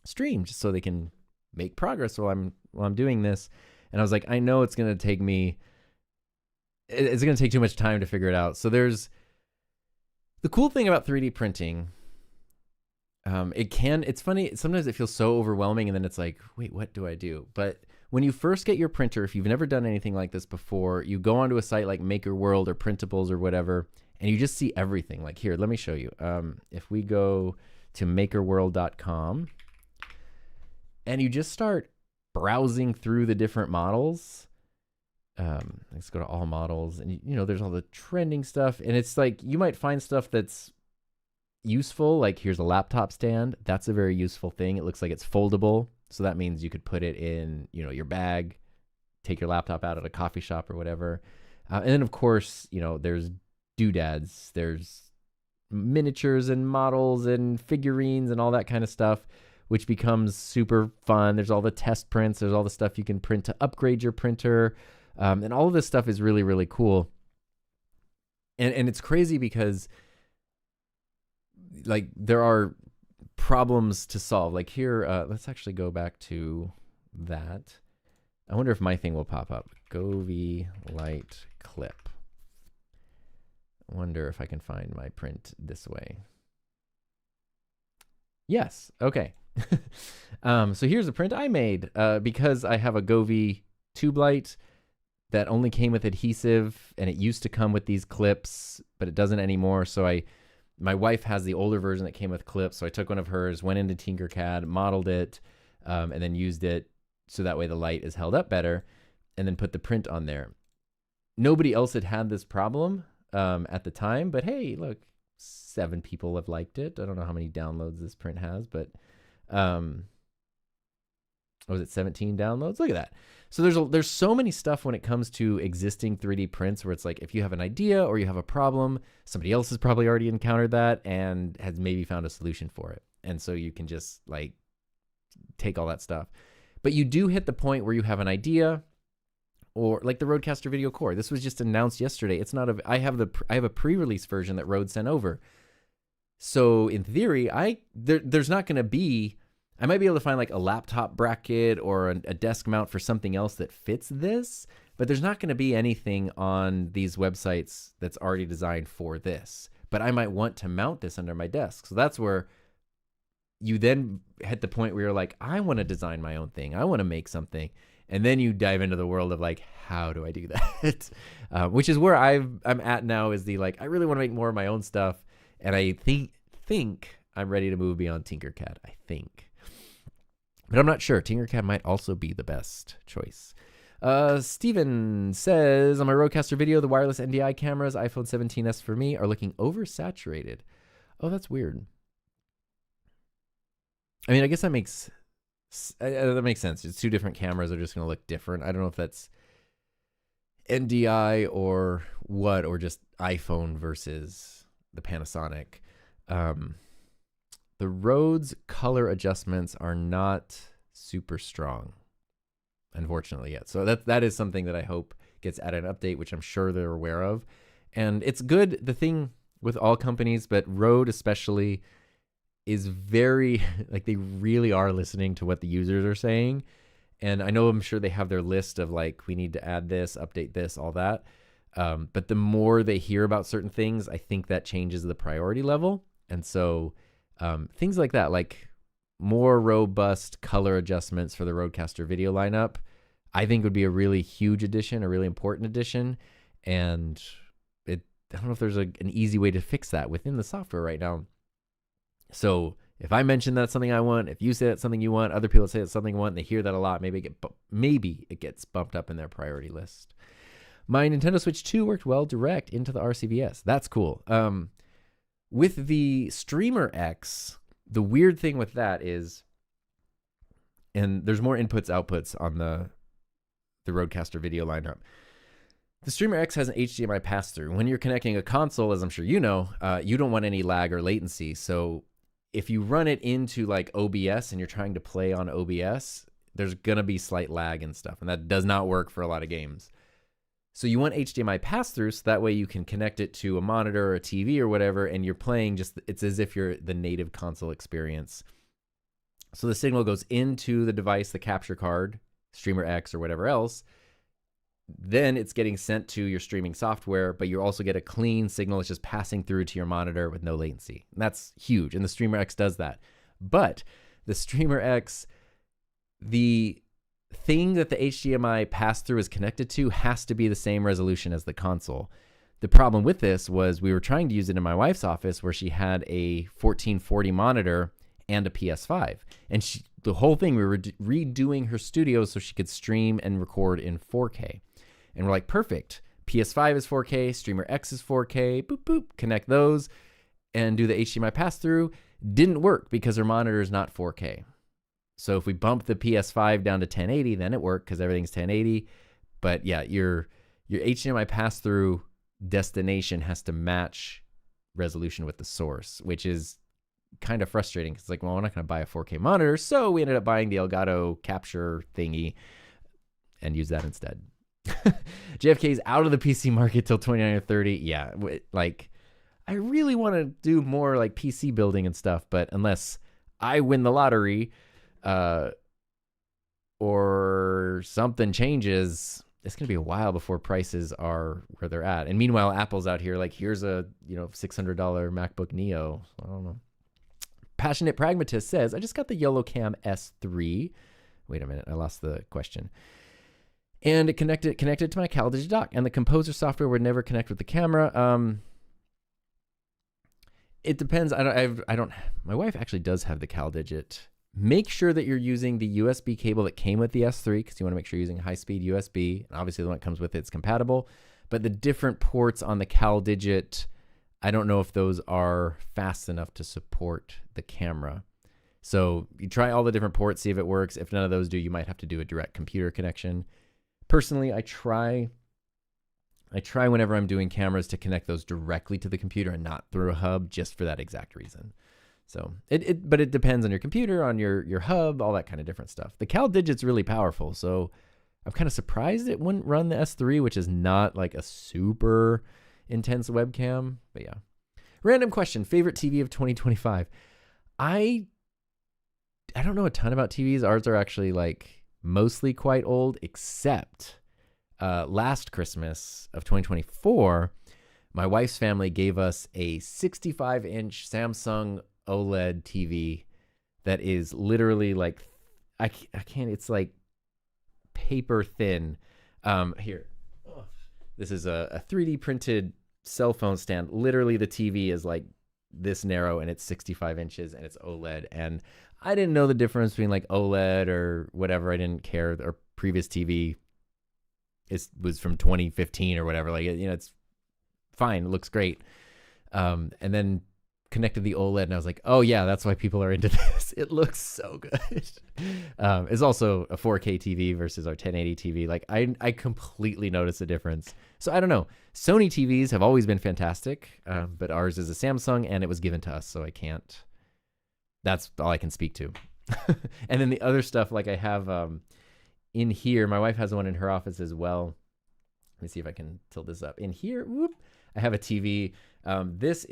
stream, just so they can make progress while I'm doing this. And I was like, I know it's going to take too much time to figure it out. So there's the cool thing about 3D printing. It's funny. Sometimes it feels so overwhelming and then it's like, wait, what do I do? But when you first get your printer, if you've never done anything like this before, you go onto a site like Maker World or Printables or whatever, and you just see everything. Like here, let me show you. If we go to makerworld.com and you just start browsing through the different models, let's go to all models, and there's all the trending stuff, and it's like you might find stuff that's useful. Like here's a laptop stand. That's a very useful thing. It looks like it's foldable, so that means you could put it in your bag, take your laptop out at a coffee shop or whatever. And then of course there's doodads, there's miniatures and models and figurines and all that kind of stuff, which becomes super fun. There's all the test prints, there's all the stuff you can print to upgrade your printer. And all of this stuff is really, really cool. And it's crazy because like there are problems to solve. Like here, let's actually go back to that. I wonder if my thing will pop up. Govee light clip. I wonder if I can find my print this way. Yes. Okay. So here's a print I made because I have a Govee tube light that only came with adhesive, and it used to come with these clips, but it doesn't anymore. So my wife has the older version that came with clips, so I took one of hers, went into Tinkercad, modeled it, and then used it so that way the light is held up better, and then put the print on there. Nobody else had this problem at the time, but hey, look, 7 people have liked it. I don't know how many downloads this print has, but was it 17 downloads? Look at that. So there's so many stuff when it comes to existing 3D prints where it's like if you have an idea or you have a problem, somebody else has probably already encountered that and has maybe found a solution for it. And so you can just like take all that stuff. But you do hit the point where you have an idea, or like the Rodecaster Video Core. This was just announced yesterday. It's not I have a pre-release version that Rode sent over. So in theory, there's not going to be, I might be able to find like a laptop bracket or a desk mount for something else that fits this, but there's not going to be anything on these websites that's already designed for this. But I might want to mount this under my desk. So that's where you then hit the point where you're like, I want to design my own thing. I want to make something. And then you dive into the world of like, how do I do that? Which is where I'm at now, is the like, I really want to make more of my own stuff. And I think I'm ready to move beyond Tinkercad, I think. But I'm not sure. Tinkercad might also be the best choice. Steven says, on my Rodecaster video, the wireless NDI cameras, iPhone 17s for me, are looking oversaturated. Oh, that's weird. I mean, I guess that makes sense. It's 2 different cameras. They're just going to look different. I don't know if that's NDI or what, or just iPhone versus the Panasonic. The Rode's color adjustments are not super strong, unfortunately, yet. So that is something that I hope gets added an update, which I'm sure they're aware of. And it's good, the thing with all companies, but Rode especially, is very, like, they really are listening to what the users are saying. And I know, I'm sure they have their list of like, we need to add this, update this, all that. But the more they hear about certain things, I think that changes the priority level. And so things like that, like more robust color adjustments for the Rodecaster video lineup, I think would be a really huge addition, a really important addition. And I don't know if there's an easy way to fix that within the software right now. So if I mention that's something I want, if you say that's something you want, other people say it's something you want, and they hear that a lot, maybe it gets bumped up in their priority list. My Nintendo Switch 2 worked well direct into the RCVS. That's cool. With the Streamer X, the weird thing with that is, and there's more inputs, outputs on the Rodecaster video lineup. The Streamer X has an HDMI pass-through. When you're connecting a console, as I'm sure you know, you don't want any lag or latency. So if you run it into like OBS and you're trying to play on OBS, there's going to be slight lag and stuff. And that does not work for a lot of games. So you want HDMI pass-through so that way you can connect it to a monitor or a TV or whatever, and you're playing it's as if you're the native console experience. So the signal goes into the device, the capture card, Streamer X or whatever else. Then it's getting sent to your streaming software, but you also get a clean signal. It's just passing through to your monitor with no latency. And that's huge. And the Streamer X does that. But the Streamer X, the thing that the HDMI pass-through is connected to has to be the same resolution as the console. The problem with this was we were trying to use it in my wife's office where she had a 1440 monitor and a PS5. And the whole thing, we were redoing her studio so she could stream and record in 4K. And we're like, perfect. PS5 is 4K, Streamer X is 4K, boop, boop, connect those and do the HDMI pass-through. Didn't work because her monitor is not 4K. So if we bump the PS5 down to 1080, then it worked because everything's 1080. But yeah, your HDMI pass-through destination has to match resolution with the source, which is kind of frustrating. It's like, well, we're not going to buy a 4K monitor. So we ended up buying the Elgato capture thingy and use that instead. JFK's out of the PC market till 29 or 30. Yeah, like I really want to do more like PC building and stuff, but unless I win the lottery or something changes, it's going to be a while before prices are where they're at. And meanwhile, Apple's out here like, here's a $600 MacBook Neo. I don't know. Passionate Pragmatist says, I just got the YellowCam S3. Wait a minute, I lost the question. And it connected to my CalDigi dock, and the Composer software would never connect with the camera. It depends. I don't. My wife actually does have the CalDigit. Make sure that you're using the USB cable that came with the S3 because you want to make sure you're using high-speed USB. And obviously, the one that comes with it's compatible. But the different ports on the CalDigit, I don't know if those are fast enough to support the camera. So you try all the different ports, see if it works. If none of those do, you might have to do a direct computer connection. Personally, I try whenever I'm doing cameras to connect those directly to the computer and not through a hub, just for that exact reason. So but it depends on your computer, on your hub, all that kind of different stuff. The CalDigit's really powerful, so I'm kind of surprised it wouldn't run the S3, which is not like a super intense webcam. But yeah. Random question, favorite TV of 2025. I don't know a ton about TVs. Ours are actually like mostly quite old, except last Christmas of 2024, my wife's family gave us a 65-inch Samsung OLED TV that is literally like, I can't, it's like paper thin. Here, this is a 3D printed cell phone stand. Literally the TV is like this narrow and it's 65 inches and it's OLED. And I didn't know the difference between like OLED or whatever. I didn't care. Our previous TV was from 2015 or whatever. Like, it's fine. It looks great. And then connected the OLED and I was like, oh yeah, that's why people are into this. It looks so good. It's also a 4K TV versus our 1080 TV. Like I completely noticed the difference. So I don't know. Sony TVs have always been fantastic, but ours is a Samsung and it was given to us. So I can't. That's all I can speak to. And then the other stuff, like I have in here, my wife has one in her office as well. Let me see if I can tilt this up. In here, whoop, I have a TV. This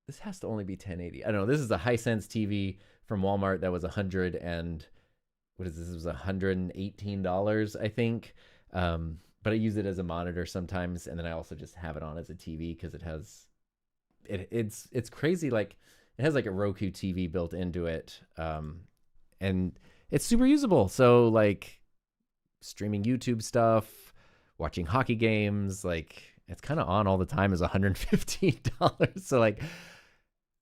this has to only be 1080. I don't know. This is a Hisense TV from Walmart that was what is this? It was $118, I think. But I use it as a monitor sometimes, and then I also just have it on as a TV because it's crazy. Like it has like a Roku TV built into it, and it's super usable. So like streaming YouTube stuff, watching hockey games, like it's kind of on all the time is $115. So like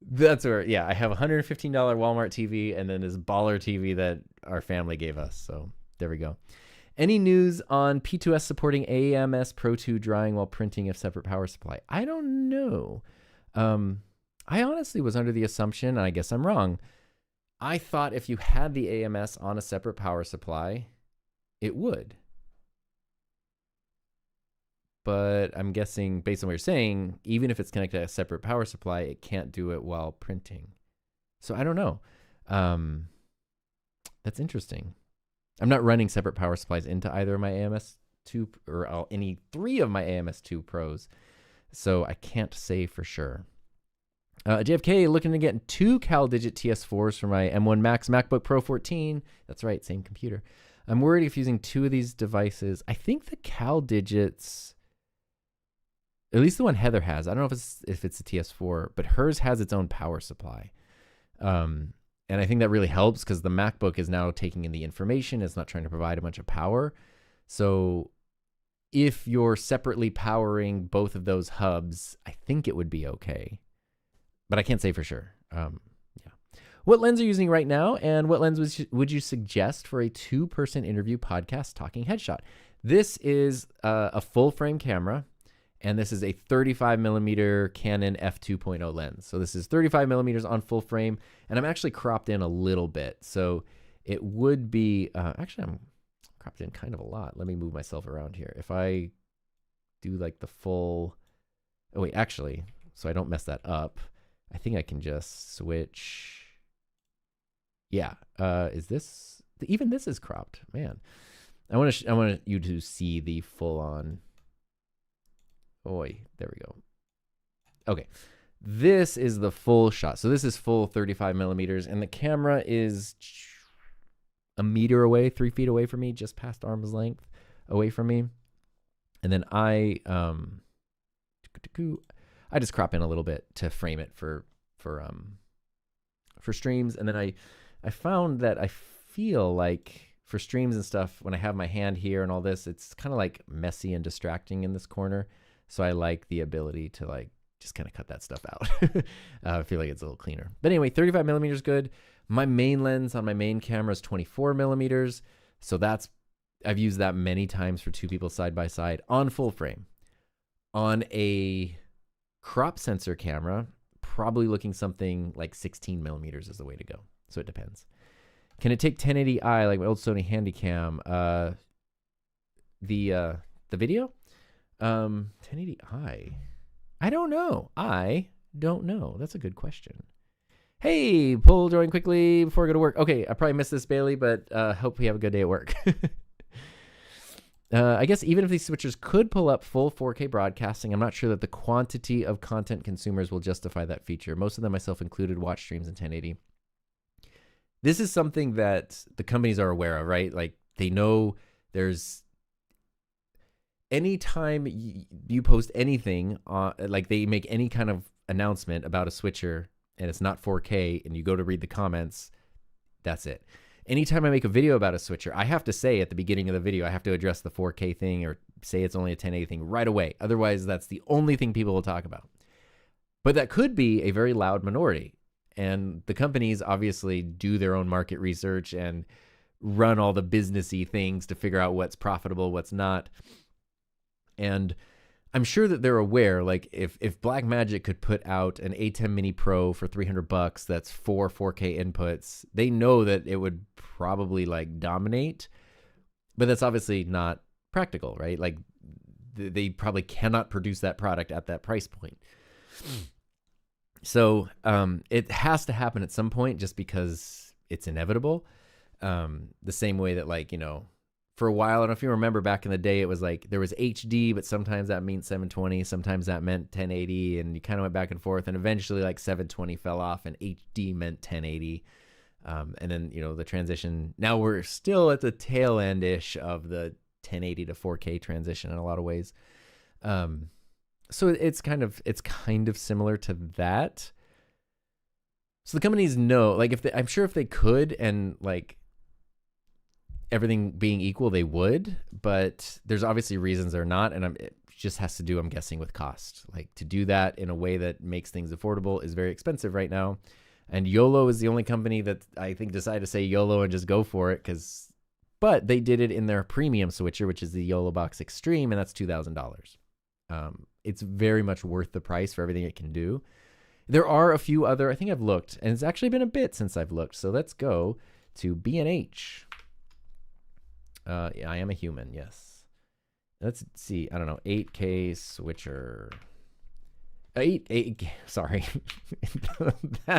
that's where, yeah, I have a $115 Walmart TV and then this baller TV that our family gave us. So there we go. Any news on P2S supporting AMS Pro 2 drying while printing a separate power supply? I don't know. I honestly was under the assumption, and I guess I'm wrong, I thought if you had the AMS on a separate power supply, it would. But I'm guessing, based on what you're saying, even if it's connected to a separate power supply, it can't do it while printing. So I don't know. That's interesting. I'm not running separate power supplies into either of my AMS2 or any three of my AMS2 Pros, so I can't say for sure. JFK looking to get 2 CalDigit TS4s for my M1 Max MacBook Pro 14. That's right, same computer. I'm worried if using 2 of these devices. I think the CalDigits, at least the one Heather has, I don't know if it's a TS4, but hers has its own power supply. And I think that really helps because the MacBook is now taking in the information. It's not trying to provide a bunch of power. So if you're separately powering both of those hubs, I think it would be okay. But I can't say for sure. Yeah. What lens are you using right now? And what lens would you suggest for a 2-person interview podcast talking headshot? This is a full frame camera. And this is a 35 millimeter Canon f2.0 lens. So this is 35 millimeters on full frame, and I'm actually cropped in a little bit. So it would be, actually I'm cropped in kind of a lot. Let me move myself around here. If I do like the full, oh wait, actually, so I don't mess that up, I think I can just switch. Yeah, is this, even this is cropped, man. I want you to see the full on. Oy, there we go. Okay, this is the full shot. So this is full 35 millimeters, and the camera is a meter away, 3 feet away from me, just past arm's length away from me. And then I just crop in a little bit to frame it for streams. And then I found that I feel like for streams and stuff, when I have my hand here and all this, it's kind of like messy and distracting in this corner. So I like the ability to like just kind of cut that stuff out. I feel like it's a little cleaner. But anyway, 35 millimeters good. My main lens on my main camera is 24 millimeters. So I've used that many times for 2 people side by side on full frame. On a crop sensor camera, probably looking something like 16 millimeters is the way to go. So it depends. Can it take 1080i like my old Sony Handycam? The video? 1080i. I don't know. That's a good question. Hey, pull join quickly before I go to work. Okay, I probably missed this, Bailey, but hope we have a good day at work. I guess even if these switchers could pull up full 4K broadcasting, I'm not sure that the quantity of content consumers will justify that feature. Most of them, myself included, watch streams in 1080. This is something that the companies are aware of, right? Like they know there's anytime you post anything, like they make any kind of announcement about a switcher and it's not 4K and you go to read the comments, that's it. Anytime I make a video about a switcher, I have to say at the beginning of the video, I have to address the 4K thing or say it's only a 1080 thing right away. Otherwise, that's the only thing people will talk about. But that could be a very loud minority. And the companies obviously do their own market research and run all the businessy things to figure out what's profitable, what's not. And I'm sure that they're aware, like if Blackmagic could put out an A10 Mini Pro for $300, that's 4 4K inputs, they know that it would probably like dominate, but that's obviously not practical, right? Like they probably cannot produce that product at that price point. So it has to happen at some point just because it's inevitable. The same way that like, for a while, I don't know if you remember back in the day, it was like there was HD, but sometimes that meant 720, sometimes that meant 1080, and you kind of went back and forth. And eventually, like 720 fell off, and HD meant 1080. And then the transition. Now we're still at the tail end ish of the 1080 to 4K transition in a lot of ways. So it's kind of similar to that. So the companies know, like, I'm sure if they could, and like everything being equal, they would, but there's obviously reasons they're not, and it just has to do, I'm guessing, with cost. Like, to do that in a way that makes things affordable is very expensive right now, and YOLO is the only company that I think decided to say YOLO and just go for it, but they did it in their premium switcher, which is the YOLO Box Extreme, and that's $2,000. It's very much worth the price for everything it can do. There are a few other, I think I've looked, and it's actually been a bit since I've looked, so let's go to B&H. Yeah, I am a human, yes. Let's see, I don't know, 8K switcher. Sorry.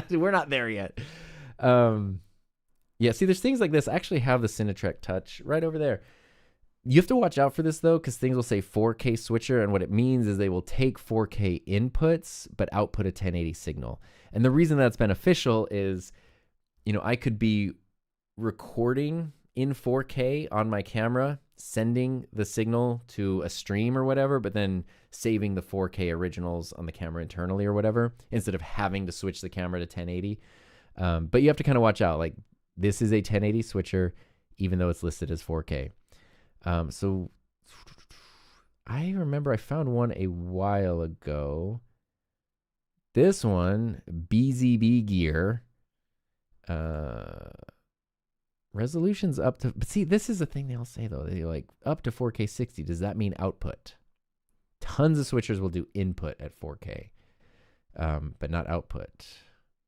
We're not there yet. Yeah, see, there's things like this. I actually have the Cinetrek Touch right over there. You have to watch out for this, though, because things will say 4K switcher, and what it means is they will take 4K inputs, but output a 1080 signal. And the reason that's beneficial is, I could be recording in 4K on my camera, sending the signal to a stream or whatever, but then saving the 4K originals on the camera internally or whatever, instead of having to switch the camera to 1080. But you have to kind of watch out. Like, this is a 1080 switcher, even though it's listed as 4K. So I remember I found one a while ago. This one, BZB gear. Resolution's up to, but see, this is the thing they'll say though. They're like, up to 4K 60. Does that mean output? Tons of switchers will do input at 4K, but not output.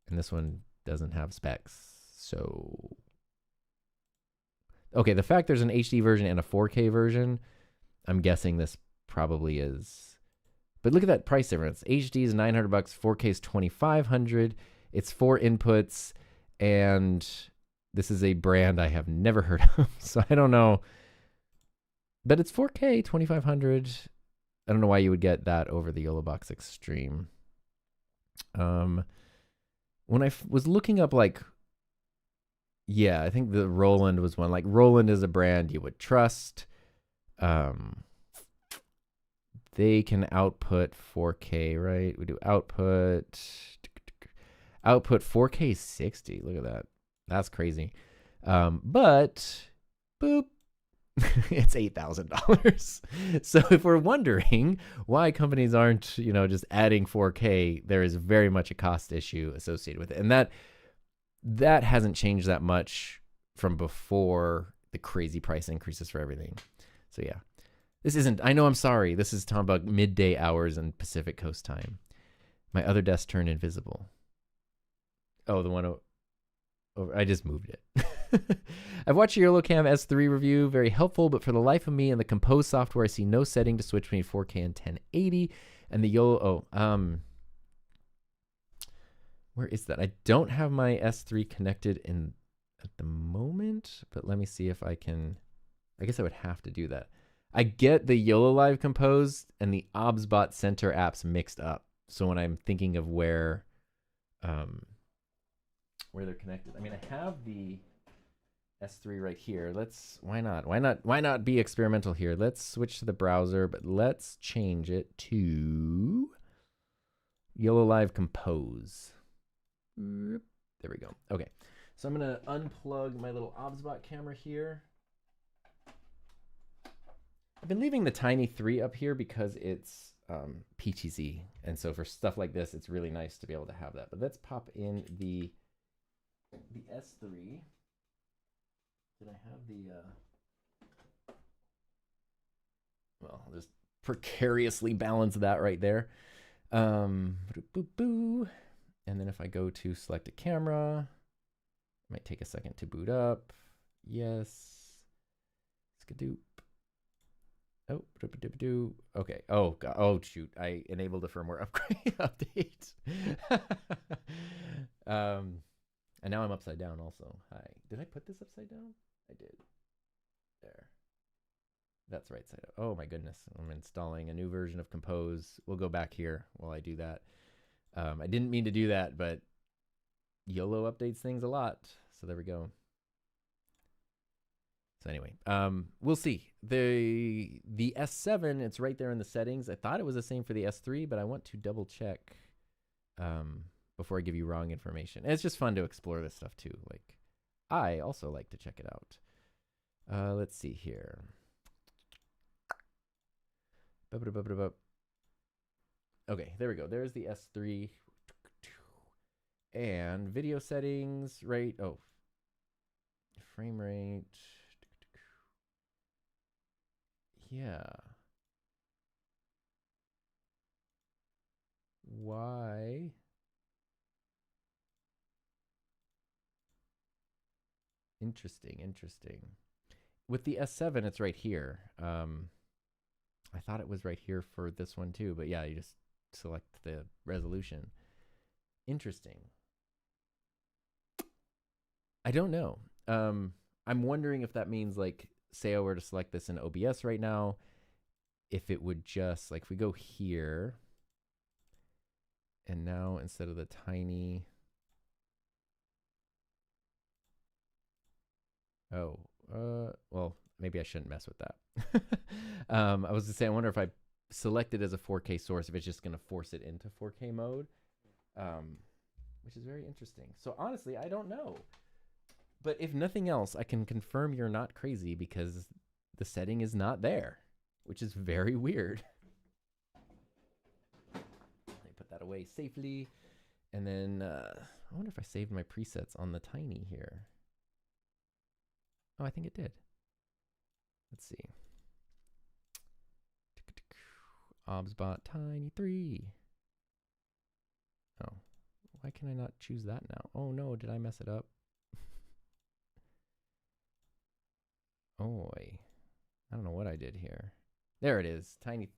And this one doesn't have specs. So, okay, the fact there's an HD version and a 4K version, I'm guessing this probably is. But look at that price difference. HD is $900, 4K is $2,500. It's 4 inputs, and this is a brand I have never heard of, so I don't know. But it's 4K, $2,500. I don't know why you would get that over the YOLO Box Extreme. When I was looking up, like, yeah, I think the Roland was one. Like, Roland is a brand you would trust. They can output 4K, right? We do output 4K 60. Look at that. That's crazy. But boop, it's $8,000. So if we're wondering why companies aren't, just adding 4K, there is very much a cost issue associated with it. And that hasn't changed that much from before the crazy price increases for everything. So yeah, this isn't, I know, I'm sorry. This is talking about midday hours and Pacific Coast time. My other desk turned invisible. Oh, the one over, I just moved it. I've watched your YOLOcam S3 review, very helpful, but for the life of me in the Compose software, I see no setting to switch between 4K and 1080. And the YOLO, where is that? I don't have my S3 connected at the moment, but let me see if I can. I guess I would have to do that. I get the YOLO Live Compose and the OBSBot Center apps mixed up. So when I'm thinking of where they're connected, I mean, I have the S3 right here. Why not be experimental here? Let's switch to the browser, but let's change it to YOLO Live Compose. There we go. Okay, so I'm gonna unplug my little OBSBot camera here. I've been leaving the Tiny 3 up here because it's PTZ, and so for stuff like this, it's really nice to be able to have that. But let's pop in the S3. Did I have the? Well, I'll just precariously balance that right there. And then if I go to select a camera, it might take a second to boot up. Yes. Skadoop. Oh, okay. Oh, God. Oh, shoot. I enabled a firmware upgrade update. And now I'm upside down also. Hi. Did I put this upside down? I did. There. That's right side up. Oh my goodness. I'm installing a new version of Compose. We'll go back here while I do that. I didn't mean to do that, but YOLO updates things a lot. So there we go. So anyway, we'll see. The S7, it's right there in the settings. I thought it was the same for the S3, but I want to double check before I give you wrong information. And it's just fun to explore this stuff too. Like, I also like to check it out. Let's see here. Okay, there we go. There's the S3. And video settings, right? Oh, frame rate. Yeah. Why? Interesting. With the S7, it's right here. I thought it was right here for this one too, but yeah, you just select the resolution. Interesting. I don't know. I'm wondering if that means, like, say I were to select this in OBS right now, if it would just, like, if we go here, and now instead of the tiny, well, maybe I shouldn't mess with that. I was gonna say, I wonder if I select it as a 4K source, if it's just gonna force it into 4K mode, which is very interesting. So honestly, I don't know. But if nothing else, I can confirm you're not crazy because the setting is not there, which is very weird. Let me put that away safely. And then I wonder if I saved my presets on the tiny here. Oh, I think it did. Let's see. Obsbot tiny 3. Oh, why can I not choose that now? Oh no, did I mess it up? Oh, I don't know what I did here. There it is. Tiny.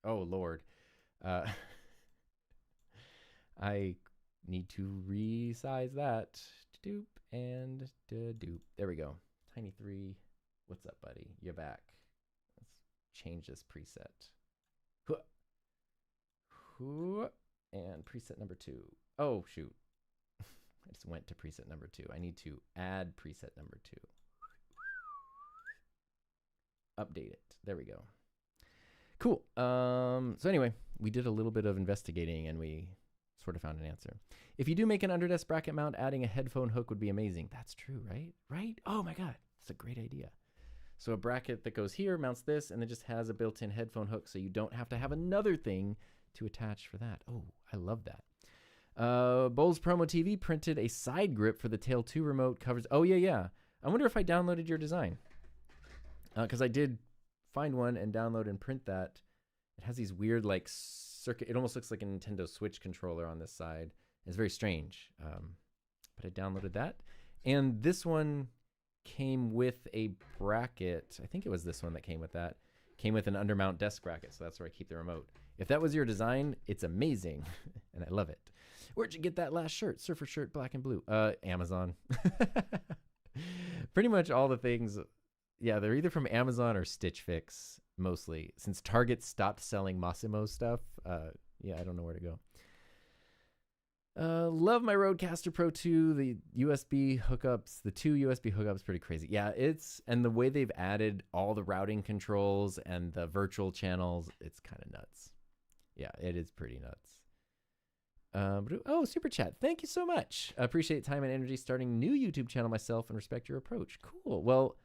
Oh, Lord. I need to resize that. Doop and doop. There we go. Tiny 3. What's up, buddy? You're back. Let's change this preset. And preset number 2. Oh, shoot. I just went to preset number 2. I need to add preset number 2. Update it. There we go. Cool. So anyway, we did a little bit of investigating and we sort of found an answer. If you do make an underdesk bracket mount, adding a headphone hook would be amazing. That's true, right? Right? Oh my God. That's a great idea. So a bracket that goes here mounts this and then just has a built-in headphone hook so you don't have to have another thing to attach for that. Oh, I love that. Bowls Promo TV printed a side grip for the Tail 2 remote covers. Oh, yeah. I wonder if I downloaded your design. Because I did find one and download and print that. It has these weird, like, circuit. It almost looks like a Nintendo Switch controller on this side. It's very strange. But I downloaded that. And this one came with a bracket. I think it was this one that came with that. Came with an undermount desk bracket, so that's where I keep the remote. If that was your design, it's amazing, and I love it. Where'd you get that last shirt? Surfer shirt, black and blue. Amazon. Pretty much all the things... Yeah, they're either from Amazon or Stitch Fix, mostly. Since Target stopped selling Massimo stuff, yeah, I don't know where to go. Love my Rodecaster Pro 2. The USB hookups, the 2 USB hookups, pretty crazy. Yeah, and the way they've added all the routing controls and the virtual channels, it's kind of nuts. Yeah, it is pretty nuts. Oh, super chat. Thank you so much. I appreciate time and energy starting new YouTube channel myself and respect your approach. Cool. Well,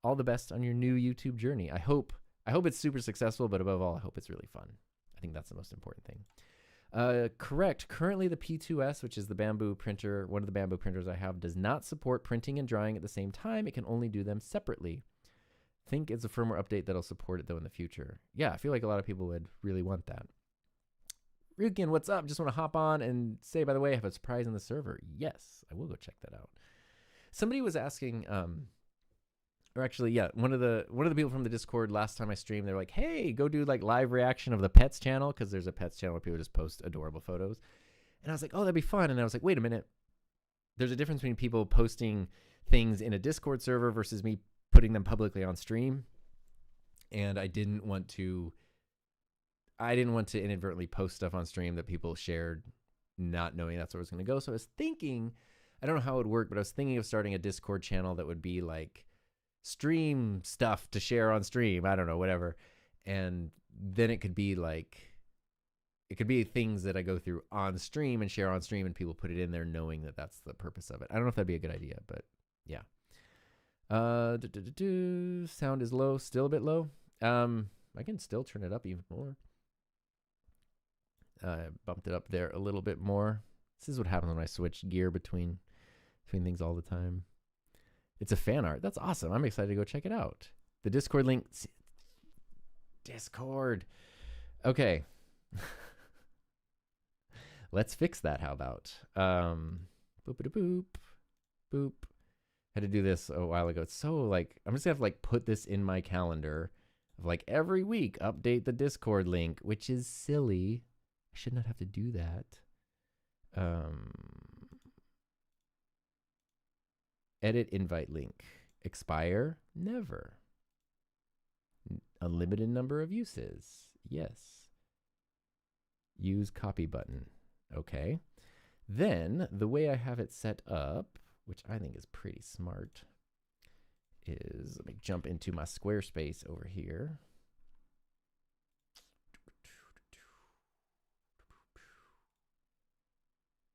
all the best on your new YouTube journey. I hope it's super successful, but above all, I hope it's really fun. I think that's the most important thing. Correct. Currently, the P2S, which is the bamboo printer, one of the bamboo printers I have, does not support printing and drawing at the same time. It can only do them separately. Think it's a firmware update that'll support it, though, in the future. Yeah, I feel like a lot of people would really want that. Ryukin, what's up? Just want to hop on and say, by the way, I have a surprise in the server. Yes, I will go check that out. Somebody was asking... Or actually, yeah, one of the people from the Discord last time I streamed, they're like, hey, go do like live reaction of the pets channel, because there's a pets channel where people just post adorable photos. And I was like, oh, that'd be fun. And I was like, wait a minute. There's a difference between people posting things in a Discord server versus me putting them publicly on stream. and I didn't want to inadvertently post stuff on stream that people shared, not knowing that's where it was going to go. So I was thinking, I don't know how it would work, but I was thinking of starting a Discord channel that would be like stream stuff to share on stream. I don't know, whatever. And then it could be things that I go through on stream and share on stream, and people put it in there knowing that that's the purpose of it. I don't know if that'd be a good idea, but yeah. Sound is low, still a bit low. I can still turn it up even more. Bumped it up there a little bit more. This is what happens when I switch gear between things all the time. It's a fan art. That's awesome. I'm excited to go check it out. The Discord link. Discord. Okay. Let's fix that. How about boop. Boop. Had to do this a while ago. It's so like, I'm just gonna have to like put this in my calendar of like every week update the Discord link, which is silly. I should not have to do that. Edit invite link. Expire? Never. Unlimited number of uses. Yes. Use copy button. Okay. Then the way I have it set up, which I think is pretty smart, is, let me jump into my Squarespace over here.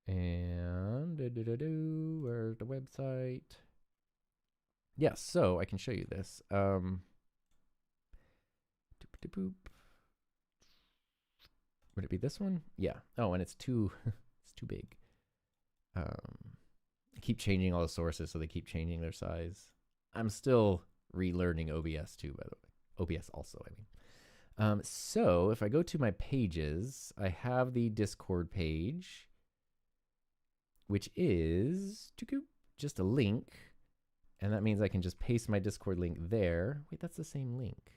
And where's the website? Yes, so I can show you this. Would it be this one? Yeah. Oh, and it's too it's too big. I keep changing all the sources, so they keep changing their size. I'm still relearning OBS too, by the way. OBS also, I mean. So if I go to my pages, I have the Discord page, which is just a link. And that means I can just paste my Discord link there. Wait, that's the same link.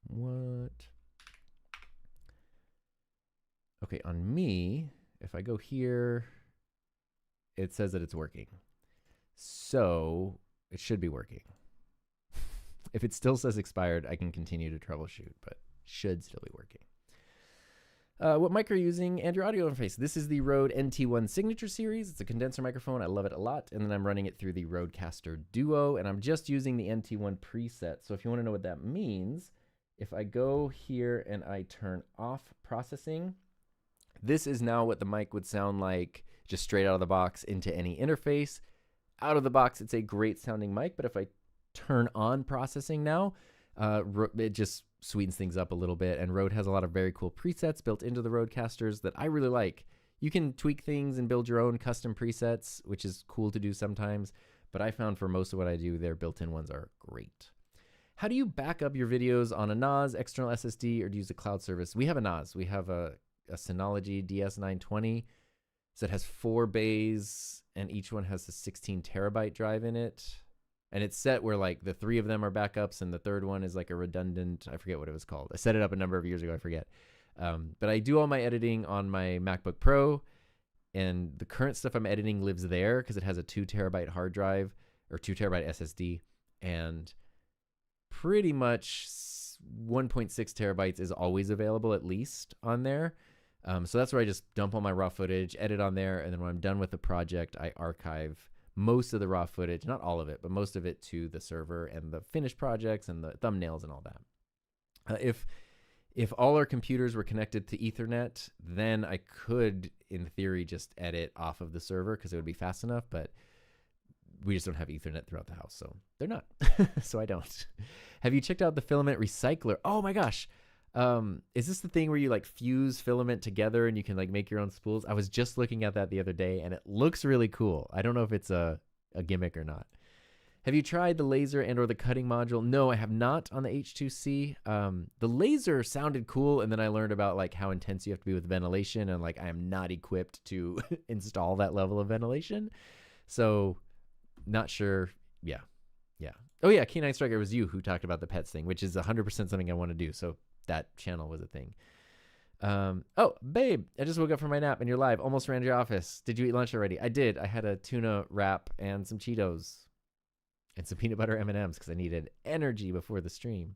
What? Okay, on me, if I go here, it says that it's working. So it should be working. If it still says expired, I can continue to troubleshoot, but should still be working. What mic are you using and your audio interface? This is the Rode NT1 Signature Series. It's a condenser microphone. I love it a lot. And then I'm running it through the Rodecaster Duo, and I'm just using the NT1 preset. So if you want to know what that means, if I go here and I turn off processing, this is now what the mic would sound like just straight out of the box into any interface. Out of the box, it's a great sounding mic, but if I turn on processing now, it just sweetens things up a little bit, and Rode has a lot of very cool presets built into the Rodecasters that I really like. You can tweak things and build your own custom presets, which is cool to do sometimes, but I found for most of what I do, their built-in ones are great. How do you back up your videos on a NAS, external SSD, or do you use a cloud service? We have a NAS. We have a Synology DS920 that has 4 bays, and each one has a 16 terabyte drive in it. And it's set where like the 3 of them are backups and the third one is like a redundant, I forget what it was called. I set it up a number of years ago, I forget. But I do all my editing on my MacBook Pro, and the current stuff I'm editing lives there because it has a 2 terabyte hard drive or 2 terabyte SSD, and pretty much 1.6 terabytes is always available at least on there. So that's where I just dump all my raw footage, edit on there, and then when I'm done with the project, I archive most of the raw footage, not all of it, but most of it to the server and the finished projects and the thumbnails and all that. If all our computers were connected to Ethernet, then I could, in theory, just edit off of the server because it would be fast enough, but we just don't have Ethernet throughout the house, so they're not. So I don't. Have you checked out the filament recycler? Oh my gosh. Is this the thing where you like fuse filament together and you can like make your own spools? I was just looking at that the other day and it looks really cool. I don't know if it's a gimmick or not. Have you tried the laser and or the cutting module? No, I have not on the H2C. The laser sounded cool, and then I learned about like how intense you have to be with ventilation, and like I am not equipped to install that level of ventilation. So not sure. Yeah. Oh yeah, K9 Striker, it was you who talked about the pets thing, which is 100% something I want to do. So that channel was a thing. Oh, babe, I just woke up from my nap and you're live. Almost ran to your office. Did you eat lunch already? I did. I had a tuna wrap and some Cheetos. and some peanut butter M&Ms because I needed energy before the stream.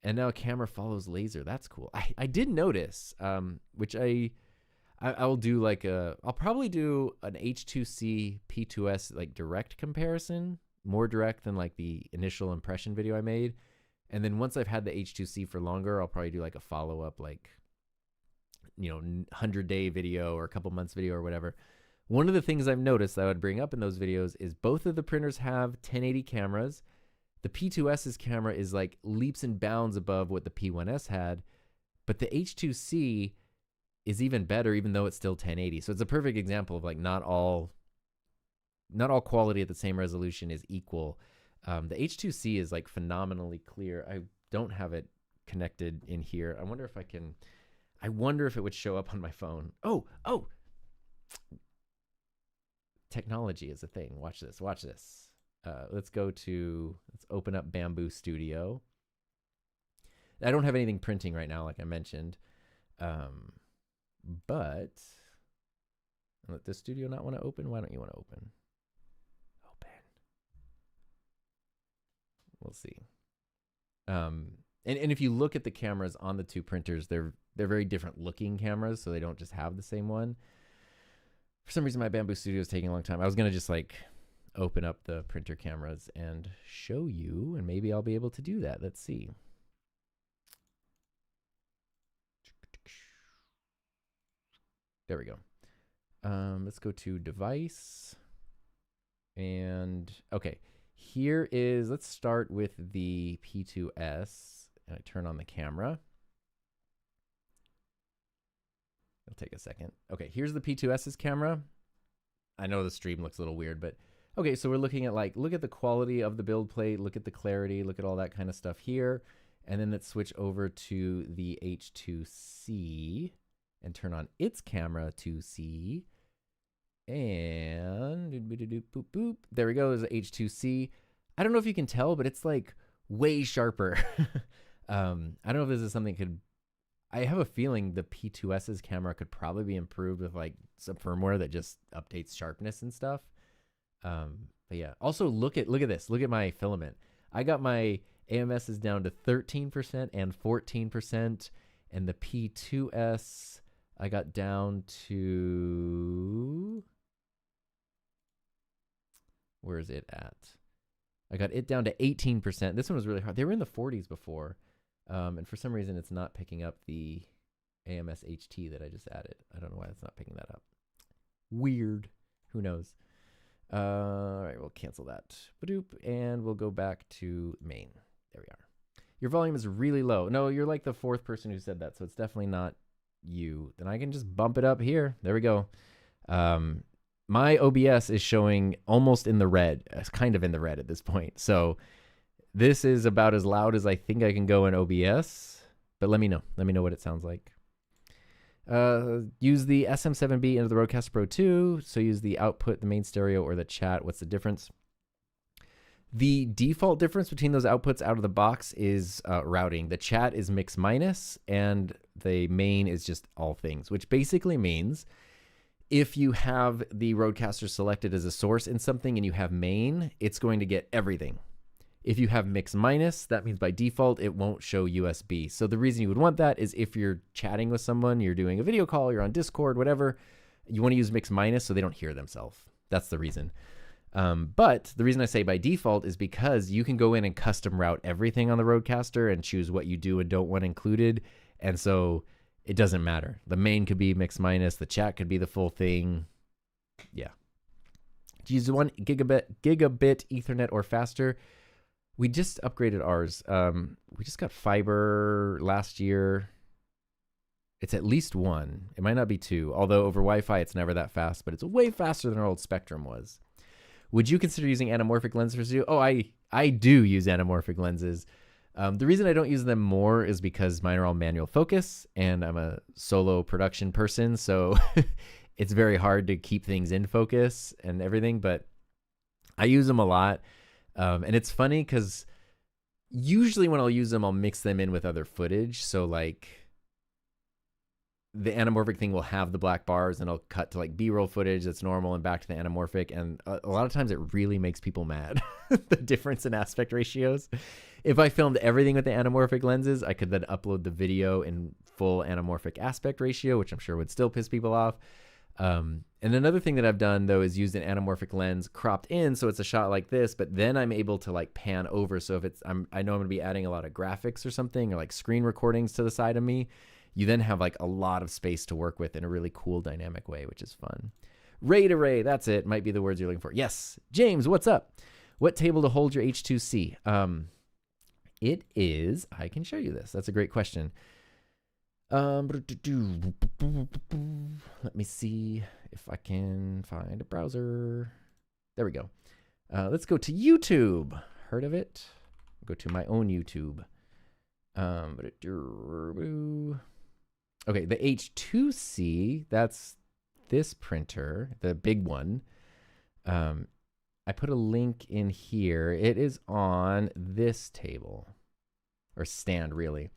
And now camera follows laser. That's cool. I did notice, which I'll do like I'll probably do an H2C P2S like direct comparison, more direct than like the initial impression video I made. And then once I've had the H2C for longer, I'll probably do like a follow-up, like, 100-day video or a couple months video or whatever. One of the things I've noticed that I would bring up in those videos is both of the printers have 1080 cameras. The P2S's camera is like leaps and bounds above what the P1S had, but the H2C is even better, even though it's still 1080. So it's a perfect example of like not all quality at the same resolution is equal. The H2C is like phenomenally clear. I don't have it connected in here. I wonder if it would show up on my phone. Oh, technology is a thing. Watch this. Let's open up Bamboo Studio. I don't have anything printing right now, like I mentioned. But let this studio not want to open. Why don't you want to open? We'll see. And if you look at the cameras on the two printers, they're very different looking cameras, so they don't just have the same one. For some reason, my Bamboo Studio is taking a long time. I was gonna just like open up the printer cameras and show you, and maybe I'll be able to do that. Let's see. There we go. Let's go to device. And okay, here is, let's start with the P2S. And I turn on the camera. It'll take a second. Okay, here's the P2S's camera. I know the stream looks a little weird, but okay, so we're looking at like, look at the quality of the build plate, look at the clarity, look at all that kind of stuff here. And then let's switch over to the H2C and turn on its camera to see. And boop, boop. There we go, there's the H2C. I don't know if you can tell, but it's like way sharper. I don't know if this is something I have a feeling the P2S's camera could probably be improved with like some firmware that just updates sharpness and stuff. But yeah, also look at this. Look at my filament. I got my AMSs down to 13% and 14%, and the P2S I got down to, where is it at? I got it down to 18%. This one was really hard. They were in the 40s before. And for some reason, it's not picking up the AMS HT that I just added. I don't know why it's not picking that up. Weird. Who knows? All right, we'll cancel that. Badoop, and we'll go back to main. There we are. Your volume is really low. No, you're like the fourth person who said that, so it's definitely not you. Then I can just bump it up here. There we go. My OBS is showing almost in the red. It's kind of in the red at this point. So this is about as loud as I think I can go in OBS, but let me know. Let me know what it sounds like. Use the SM7B into the Rodecaster Pro 2. So use the output, the main stereo, or the chat. What's the difference? The default difference between those outputs out of the box is routing. The chat is mix minus, and the main is just all things, which basically means if you have the Rodecaster selected as a source in something and you have main, it's going to get everything. If you have mix minus, that means by default, it won't show USB. So the reason you would want that is if you're chatting with someone, you're doing a video call, you're on Discord, whatever, you want to use mix minus so they don't hear themselves. That's the reason. But the reason I say by default is because you can go in and custom route everything on the Rodecaster and choose what you do and don't want included. And so it doesn't matter. The main could be mix minus, the chat could be the full thing. Yeah. Use 1 gigabit Ethernet or faster. We just upgraded ours. We just got fiber last year. It's at least 1. It might not be 2, although over Wi-Fi it's never that fast, but it's way faster than our old Spectrum was. Would you consider using anamorphic lenses for studio? Oh, I do use anamorphic lenses. The reason I don't use them more is because mine are all manual focus, and I'm a solo production person, so it's very hard to keep things in focus and everything, but I use them a lot. And it's funny because usually when I'll use them, I'll mix them in with other footage. So like the anamorphic thing will have the black bars and I'll cut to like B-roll footage that's normal and back to the anamorphic. And a lot of times it really makes people mad. the difference in aspect ratios. If I filmed everything with the anamorphic lenses, I could then upload the video in full anamorphic aspect ratio, which I'm sure would still piss people off. And another thing that I've done though is used an anamorphic lens cropped in, so it's a shot like this, but then I'm able to like pan over. So if it's, I know I'm going to be adding a lot of graphics or something, or like screen recordings to the side of me, you then have like a lot of space to work with in a really cool dynamic way, which is fun. RAID array, that's it. Might be the words you're looking for. Yes, James, what's up? What table to hold your H2C? It is, I can show you this. That's a great question. Let me see if I can find a browser. There we go. Let's go to YouTube. Heard of it? Go to my own YouTube. Okay, the H2C, that's this printer, the big one. I put a link in here. It is on this table, or stand really.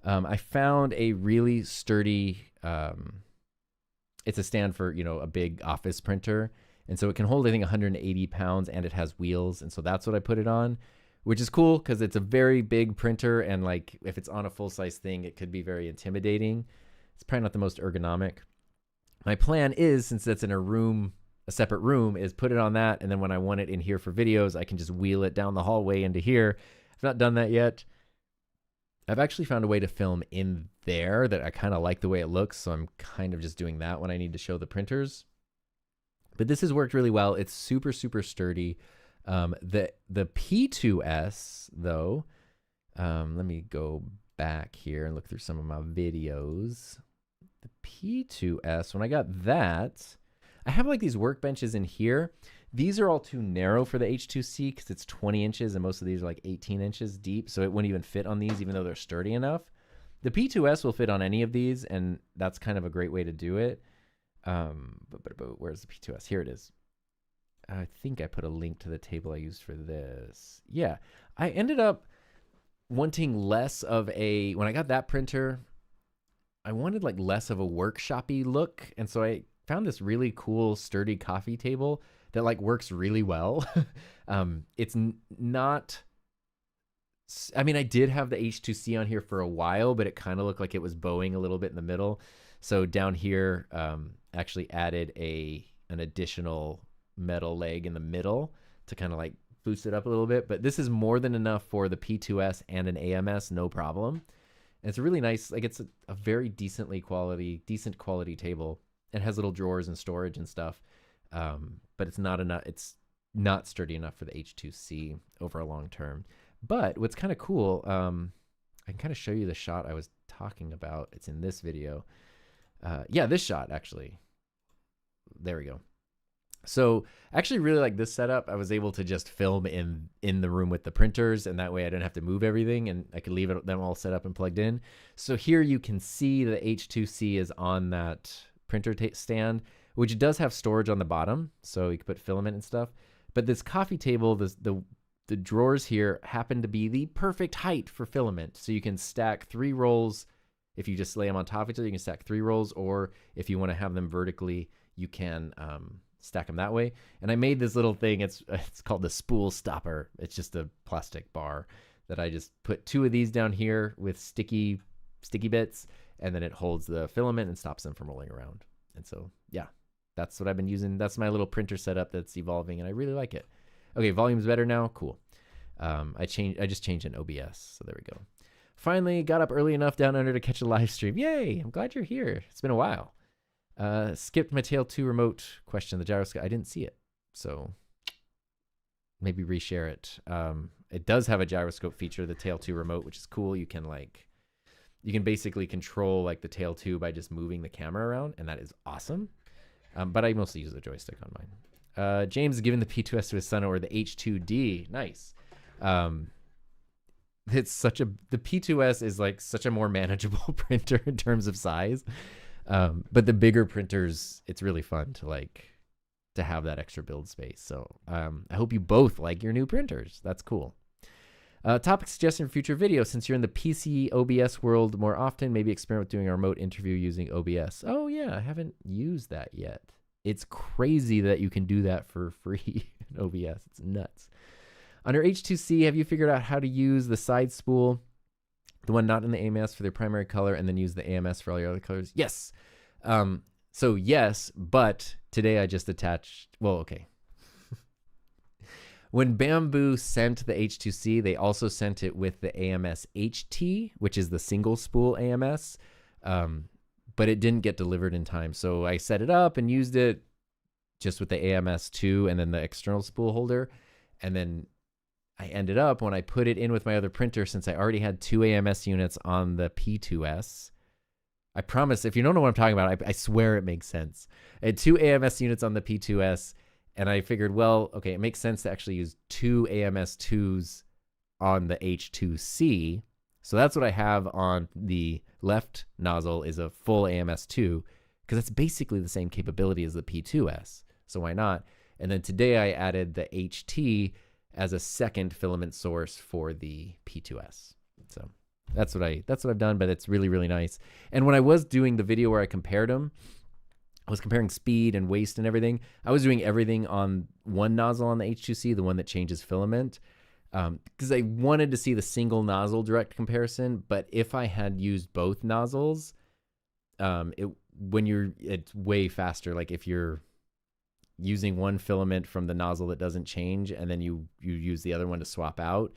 I found a really sturdy, it's a stand for, a big office printer. And so it can hold, I think, 180 pounds, and it has wheels. And so that's what I put it on, which is cool because it's a very big printer. And like, if it's on a full size thing, it could be very intimidating. It's probably not the most ergonomic. My plan is, since that's in a separate room, is put it on that. And then when I want it in here for videos, I can just wheel it down the hallway into here. I've not done that yet. I've actually found a way to film in there that I kind of like the way it looks. So I'm kind of just doing that when I need to show the printers. But this has worked really well. It's super, super sturdy. The P2S though, let me go back here and look through some of my videos. The P2S, when I got that, I have like these workbenches in here. These are all too narrow for the H2C because it's 20 inches and most of these are like 18 inches deep. So it wouldn't even fit on these, even though they're sturdy enough. The P2S will fit on any of these, and that's kind of a great way to do it. But where's the P2S? Here it is. I think I put a link to the table I used for this. Yeah, I ended up wanting less of a, when I got that printer, I wanted like less of a workshop-y look. And so I found this really cool sturdy coffee table that like works really well. It's not, I mean, I did have the H2C on here for a while, but it kind of looked like it was bowing a little bit in the middle. So down here, actually added an additional metal leg in the middle to kind of like boost it up a little bit. But this is more than enough for the P2S and an AMS, no problem. And it's a really nice, like it's a very decent quality table. It has little drawers and storage and stuff. But it's not enough. It's not sturdy enough for the H2C over a long term. But what's kind of cool, I can kind of show you the shot I was talking about. It's in this video. Yeah, this shot actually. There we go. So I actually really like this setup. I was able to just film in the room with the printers, and that way I didn't have to move everything, and I could leave them all set up and plugged in. So here you can see the H2C is on that printer stand, which does have storage on the bottom, so you can put filament and stuff. But this coffee table, the drawers here happen to be the perfect height for filament. So you can stack 3 rolls. If you just lay them on top of each other, you can stack 3 rolls, or if you want to have them vertically, you can stack them that way. And I made this little thing. It's called the spool stopper. It's just a plastic bar that I just put 2 of these down here with sticky bits, and then it holds the filament and stops them from rolling around. And so, yeah, that's what I've been using. That's my little printer setup that's evolving, and I really like it. Okay, volume's better now. Cool. I just changed in OBS, so there we go. Finally, got up early enough down under to catch a live stream. Yay! I'm glad you're here. It's been a while. Skipped my Tail 2 remote question, the gyroscope. I didn't see it, so maybe reshare it. It does have a gyroscope feature, the Tail 2 remote, which is cool. You can basically control like the Tail 2 by just moving the camera around, and that is awesome. But I mostly use the joystick on mine. James is giving the P2S to his son, or the H2D. Nice. The P2S is like such a more manageable printer in terms of size. But the bigger printers, it's really fun to have that extra build space. So I hope you both like your new printers. That's cool. Topic suggestion for future video. Since you're in the PC OBS world more often, maybe experiment with doing a remote interview using OBS. Oh yeah, I haven't used that yet. It's crazy that you can do that for free in OBS. It's nuts. On your H2C, have you figured out how to use the side spool, the one not in the AMS, for their primary color, and then use the AMS for all your other colors? Yes. So yes, but today I just attached, well, okay. When Bamboo sent the H2C, they also sent it with the AMS HT, which is the single spool AMS, but it didn't get delivered in time. So I set it up and used it just with the AMS2 and then the external spool holder. And then I ended up, when I put it in with my other printer, since I already had 2 AMS units on the P2S, I promise, if you don't know what I'm talking about, I swear it makes sense. I had 2 AMS units on the P2S, and I figured, well, okay, it makes sense to actually use 2 AMS2s on the H2C. So that's what I have on the left nozzle, is a full AMS2, because it's basically the same capability as the P2S. So why not? And then today I added the HT as a second filament source for the P2S. So that's what I've done, but it's really, really nice. And when I was doing the video where I compared them, I was comparing speed and waste and everything. I was doing everything on one nozzle on the H2C, the one that changes filament, because I wanted to see the single nozzle direct comparison. But if I had used both nozzles, it's way faster. Like if you're using one filament from the nozzle that doesn't change, and then you use the other one to swap out,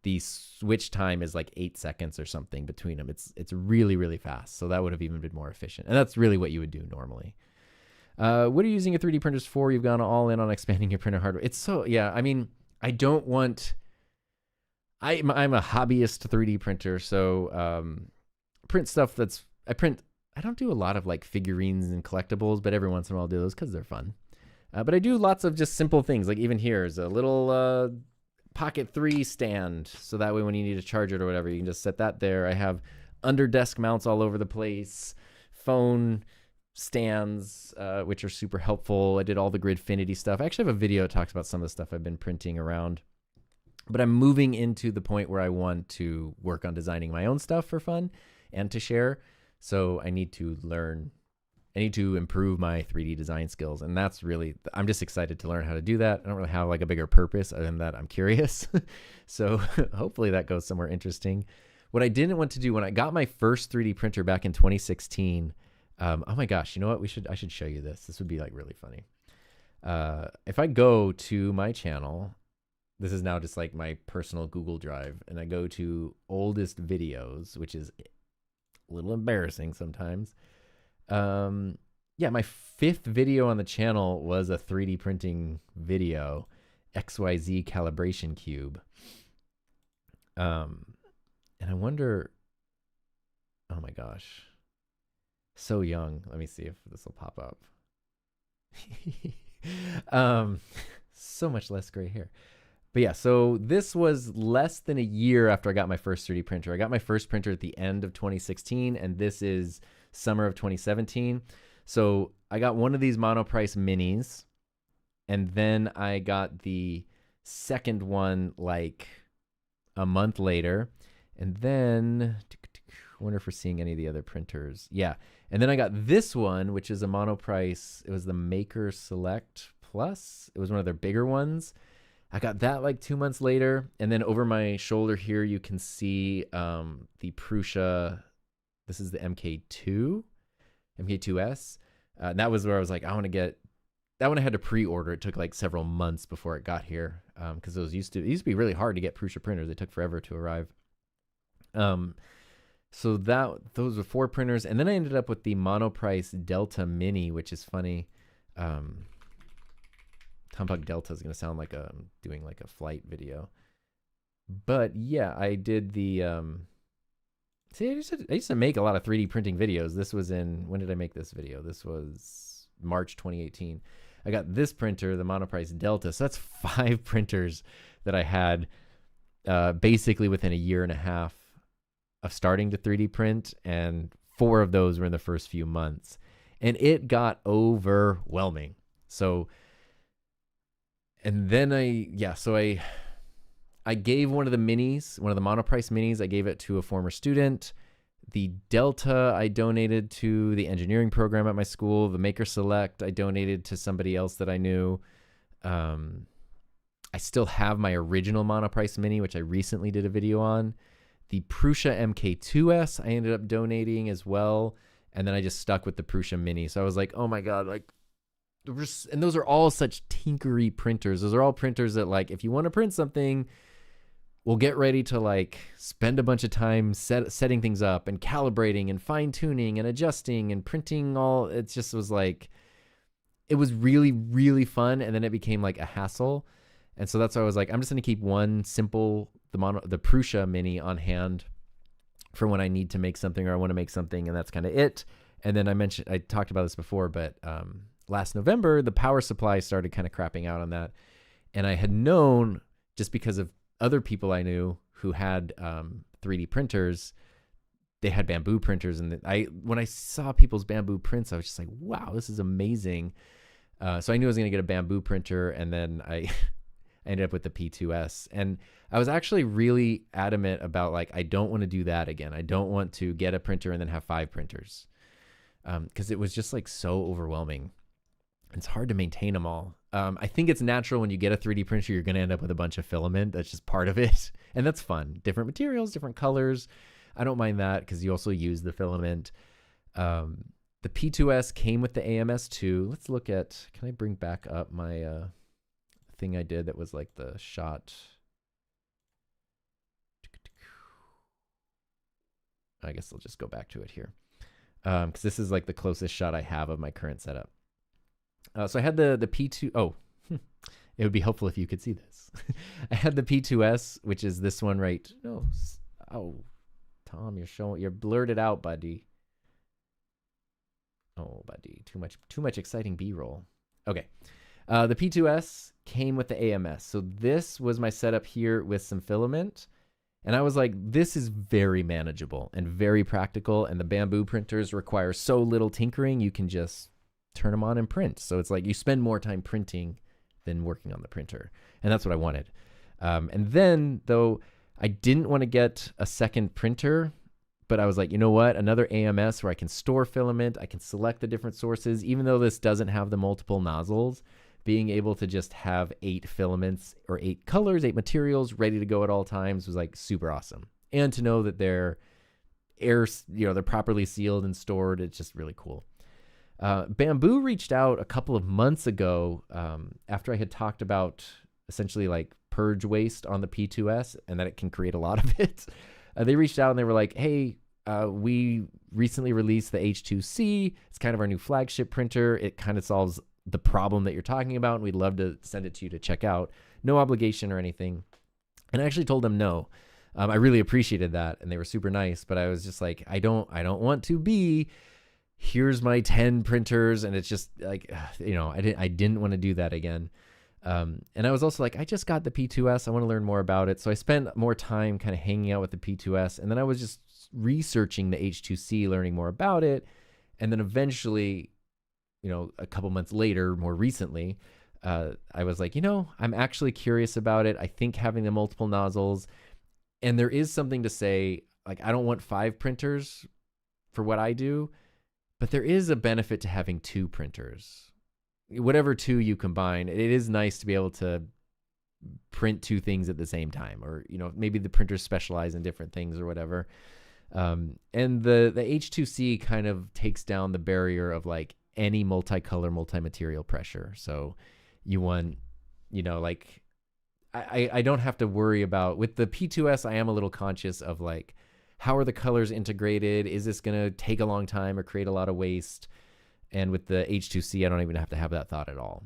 the switch time is like 8 seconds or something between them. It's really, really fast. So that would have even been more efficient. And that's really what you would do normally. What are you using your 3D printers for? You've gone all in on expanding your printer hardware. It's so, yeah, I mean, I don't want, I'm a hobbyist 3D printer. So print stuff I don't do a lot of like figurines and collectibles, but every once in a while I'll do those because they're fun. But I do lots of just simple things. Like even here is a little Pocket 3 stand. So that way when you need to charge it or whatever, you can just set that there. I have under desk mounts all over the place, phone stands, which are super helpful. I did all the Gridfinity stuff. I actually have a video that talks about some of the stuff I've been printing around. But I'm moving into the point where I want to work on designing my own stuff for fun and to share. So I need to improve my 3D design skills. And that's really, I'm just excited to learn how to do that. I don't really have like a bigger purpose other than that I'm curious. So hopefully that goes somewhere interesting. What I didn't want to do when I got my first 3D printer back in 2016, oh my gosh, you know what? I should show you this. This would be like really funny. If I go to my channel, this is now just like my personal Google Drive, and I go to oldest videos, which is a little embarrassing sometimes. Yeah, my 5th video on the channel was a 3D printing video, XYZ calibration cube. And I wonder, oh my gosh, so young. Let me see if this will pop up. So much less gray hair. But yeah, so this was less than a year after I got my first 3D printer. I got my first printer at the end of 2016, and this is summer of 2017. So I got one of these Monoprice minis, and then I got the second one like a month later. And then I wonder if we're seeing any of the other printers. Yeah. And then I got this one, which is a Monoprice. It was the Maker Select Plus. It was one of their bigger ones. I got that like 2 months later. And then over my shoulder here, you can see the Prusa. This is the MK2S. And that was where I was like, I want to get that one. I had to pre-order. It took like several months before it got here, because it used to be really hard to get Prusa printers. They took forever to arrive. So those were 4 printers, and then I ended up with the Monoprice Delta Mini, which is funny. Humbug Delta is going to sound like I'm doing like a flight video. But yeah, I did the, I used to make a lot of 3D printing videos. This was when did I make this video? This was March 2018. I got this printer, the Monoprice Delta. So that's 5 printers that I had basically within a year and a half of starting to 3D print. And 4 of those were in the first few months. And it got overwhelming. So, and then I gave one of the minis, one of the Monoprice minis, I gave it to a former student. The Delta I donated to the engineering program at my school. The Maker Select I donated to somebody else that I knew. I still have my original Monoprice Mini, which I recently did a video on. The Prusa MK2S I ended up donating as well. And then I just stuck with the Prusa Mini. So I was like, oh my God, like, and those are all such tinkery printers. Those are all printers that, like, if you want to print something, we'll get ready to like spend a bunch of time setting things up and calibrating and fine tuning and adjusting and printing all. It just was like, it was really, really fun. And then it became like a hassle. And so that's why I was like, I'm just going to keep one simple, the Prusa Mini on hand for when I need to make something or I want to make something. And that's kind of it. And then I talked about this before, but last November, the power supply started kind of crapping out on that. And I had known, just because of other people I knew who had 3D printers, they had bamboo printers. And when I saw people's bamboo prints, I was just like, wow, this is amazing. So I knew I was going to get a bamboo printer. And then I ended up with the P2S. And I was actually really adamant about, like, I don't want to do that again. I don't want to get a printer and then have 5 printers. Because it was just like so overwhelming. It's hard to maintain them all. I think it's natural when you get a 3D printer, you're going to end up with a bunch of filament. That's just part of it. And that's fun. Different materials, different colors. I don't mind that because you also use the filament. The P2S came with the AMS2. Let's look at, can I bring back up my thing I did that was like the shot? I guess I'll just go back to it here. Because this is like the closest shot I have of my current setup. So I had the P2. Oh, it would be helpful if you could see this. I had the P2S, which is this one right. No, oh, Tom, you're blurred it out, buddy. Oh, buddy, too much exciting B-roll. Okay, the P2S came with the AMS. So this was my setup here with some filament. And I was like, this is very manageable and very practical. And the bamboo printers require so little tinkering. You can just turn them on and print. So it's like you spend more time printing than working on the printer. And that's what I wanted. And then, though, I didn't want to get a second printer, but I was like, you know what? Another AMS where I can store filament. I can select the different sources. Even though this doesn't have the multiple nozzles, being able to just have 8 filaments or 8 colors, 8 materials ready to go at all times was like super awesome. And to know that they're they're properly sealed and stored, it's just really cool. Bamboo reached out a couple of months ago after I had talked about essentially like purge waste on the P2S and that it can create a lot of it. They reached out and they were like, hey, we recently released the H2C. It's kind of our new flagship printer. It kind of solves the problem that you're talking about, and we'd love to send it to you to check out. No obligation or anything. And I actually told them no. I really appreciated that, and they were super nice, but I was just like, I don't want to be, here's my 10 printers, and it's just like, I didn't want to do that again. And I was also like, I just got the P2S. I want to learn more about it. So I spent more time kind of hanging out with the P2S, and then I was just researching the H2C, learning more about it. And then eventually, a couple months later, more recently, I was like, I'm actually curious about it. I think having the multiple nozzles, and there is something to say, like, I don't want 5 printers for what I do, but there is a benefit to having 2 printers. Whatever 2 you combine, it is nice to be able to print 2 things at the same time, or, maybe the printers specialize in different things or whatever. And the H2C kind of takes down the barrier of like any multicolor, multi-material pressure. So you want, like, I don't have to worry about, with the P2S, I am a little conscious of like, how are the colors integrated? Is this going to take a long time or create a lot of waste? And with the H2C, I don't even have to have that thought at all.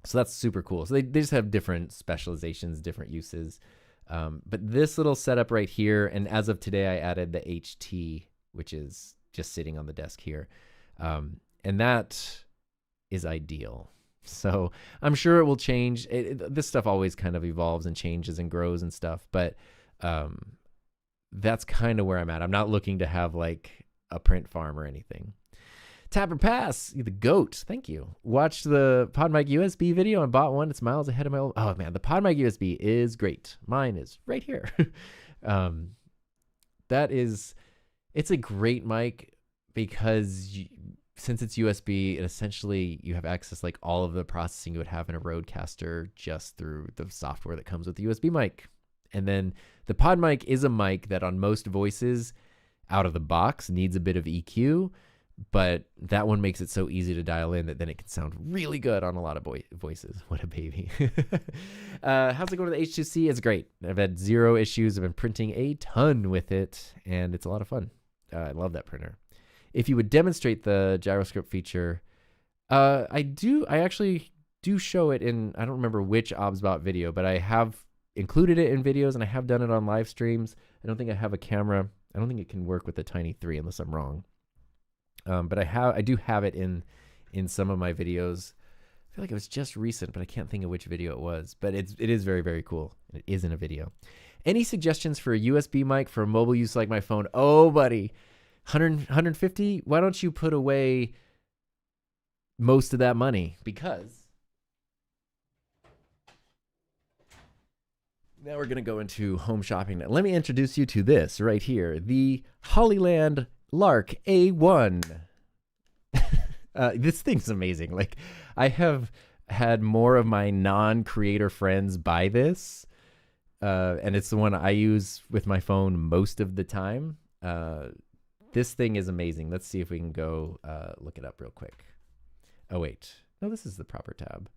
So that's super cool. So they just have different specializations, different uses. But this little setup right here, and as of today, I added the HT, which is just sitting on the desk here. And that is ideal. So I'm sure it will change. This stuff always kind of evolves and changes and grows and stuff. But that's kind of where I'm at. I'm not looking to have like a print farm or anything. Tapper Pass, the GOAT. Thank you. Watched the PodMic USB video and bought one. It's miles ahead of my old. Oh man, the PodMic USB is great. Mine is right here. It's a great mic because since it's USB, it essentially you have access like all of the processing you would have in a Rodecaster just through the software that comes with the USB mic. And then the pod mic is a mic that on most voices out of the box needs a bit of EQ, but that one makes it so easy to dial in that then it can sound really good on a lot of voices. What a baby. How's it going to the H2C? It's great. I've had 0 issues. I've been printing a ton with it, and it's a lot of fun. I love that printer. If you would demonstrate the gyroscope feature, I actually do show it in, I don't remember which ObsBot video, but I have included it in videos and I have done it on live streams. I don't think I have a camera. I don't think it can work with the Tiny 3 unless I'm wrong. But I do have it in some of my videos. I feel like it was just recent, but I can't think of which video it was. But it is very, very cool. It is in a video. Any suggestions for a USB mic for mobile use like my phone? Oh, buddy, 150? Why don't you put away most of that money? Because now we're going to go into home shopping. Let me introduce you to this right here, the Hollyland Lark A1. This thing's amazing. Like, I have had more of my non-creator friends buy this, and it's the one I use with my phone most of the time. This thing is amazing. Let's see if we can go look it up real quick. Oh, wait. No, this is the proper tab.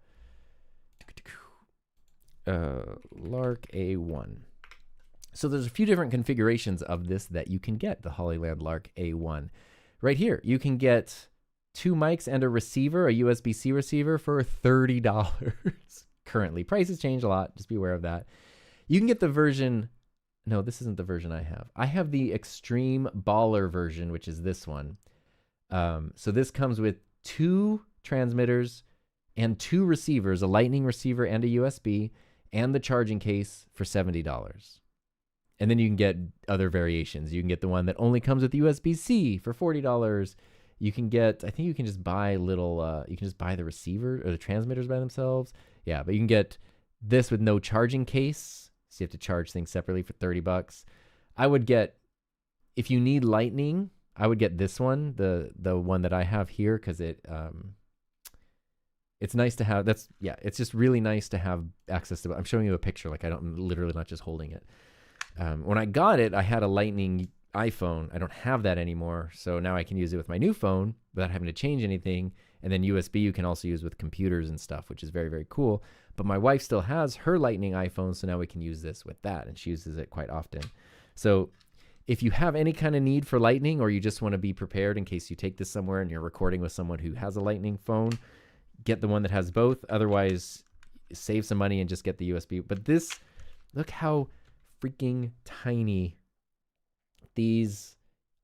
Lark A1. So there's a few different configurations of this that you can get, the Hollyland Lark A1. Right here, you can get 2 mics and a receiver, a USB-C receiver for $30 currently. Prices change a lot, just be aware of that. You can get the version, no, this isn't the version I have. I have the Extreme Baller version, which is this one. So this comes with 2 transmitters and 2 receivers, a Lightning receiver and a USB, and the charging case for $70. And then you can get other variations. You can get the one that only comes with USB-C for $40. You can get, I think you can just buy little, you can just buy the receiver or the transmitters by themselves. Yeah, but you can get this with no charging case. So you have to charge things separately for $30. I would get, if you need Lightning, I would get this one, the one that I have here, because it's nice to have. It's just really nice to have access to it. I'm showing you a picture, like I'm literally not just holding it. When I got it, I had a Lightning iPhone. I don't have that anymore, so now I can use it with my new phone without having to change anything. And then USB you can also use with computers and stuff, which is very, very cool. But my wife still has her Lightning iPhone, so now we can use this with that, and she uses it quite often. So if you have any kind of need for Lightning, or you just want to be prepared in case you take this somewhere and you're recording with someone who has a Lightning phone, get the one that has both. Otherwise, save some money and just get the USB. But this, look how freaking tiny these,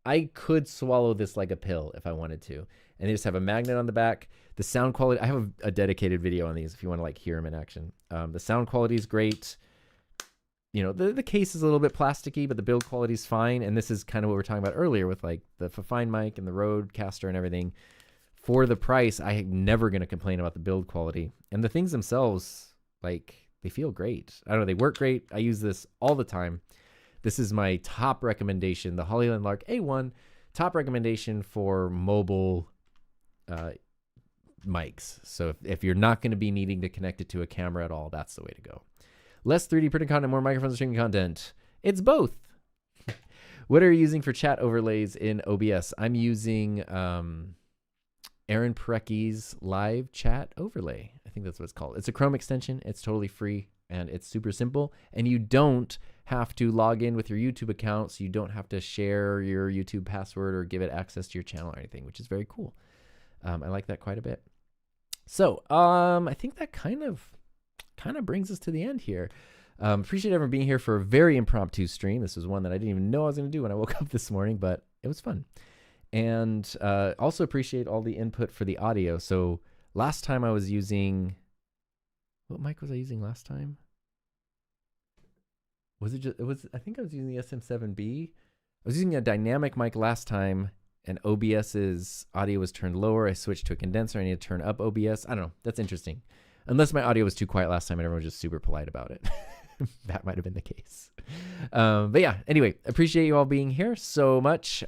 I could swallow this like a pill if I wanted to. And they just have a magnet on the back. The sound quality, I have a dedicated video on these if you want to like hear them in action. The sound quality is great. You know, the case is a little bit plasticky, but the build quality is fine. And this is kind of what we were talking about earlier with like the Fine mic and the Rodecaster and everything. For the price, I'm never going to complain about the build quality. And the things themselves, like, they feel great. I don't know, they work great. I use this all the time. This is my top recommendation, the Hollyland Lark A1, top recommendation for mobile mics. So if you're not going to be needing to connect it to a camera at all, that's the way to go. Less 3D printed content, more microphones, streaming content. It's both. What are you using for chat overlays in OBS? I'm using Aaron Parecki's live chat overlay. I think that's what it's called. It's a Chrome extension. It's totally free and it's super simple. And you don't have to log in with your YouTube account, so you don't have to share your YouTube password or give it access to your channel or anything, which is very cool. I like that quite a bit. So I think that kind of brings us to the end here. Appreciate everyone being here for a very impromptu stream. This was one that I didn't even know I was going to do when I woke up this morning, but it was fun. And also appreciate all the input for the audio. So last time I was using, what mic was I using last time? Was it just, I think I was using the SM7B. I was using a dynamic mic last time, and OBS's audio was turned lower. I switched to a condenser. I need to turn up OBS. I don't know. That's interesting. Unless my audio was too quiet last time and everyone was just super polite about it. That might have been the case. But yeah, anyway, appreciate you all being here so much.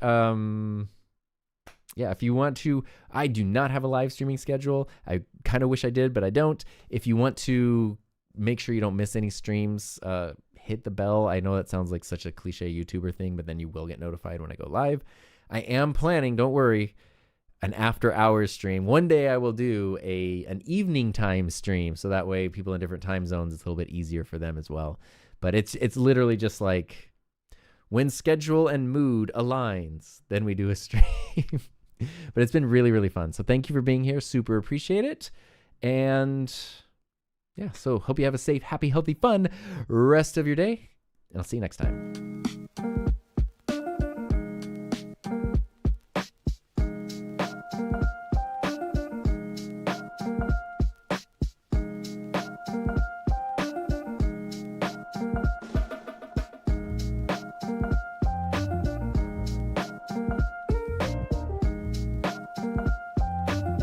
yeah, if you want to, I do not have a live streaming schedule. I kind of wish I did, but I don't. If you want to make sure you don't miss any streams, hit the bell. I know that sounds like such a cliche YouTuber thing, but then you will get notified when I go live. I am planning, don't worry, an after hours stream. One day I will do an evening time stream, so that way people in different time zones, it's a little bit easier for them as well. But it's literally just like when schedule and mood aligns, then we do a stream. But it's been really, really fun. So thank you for being here. Super appreciate it. And yeah, so hope you have a safe, happy, healthy, fun rest of your day. And I'll see you next time.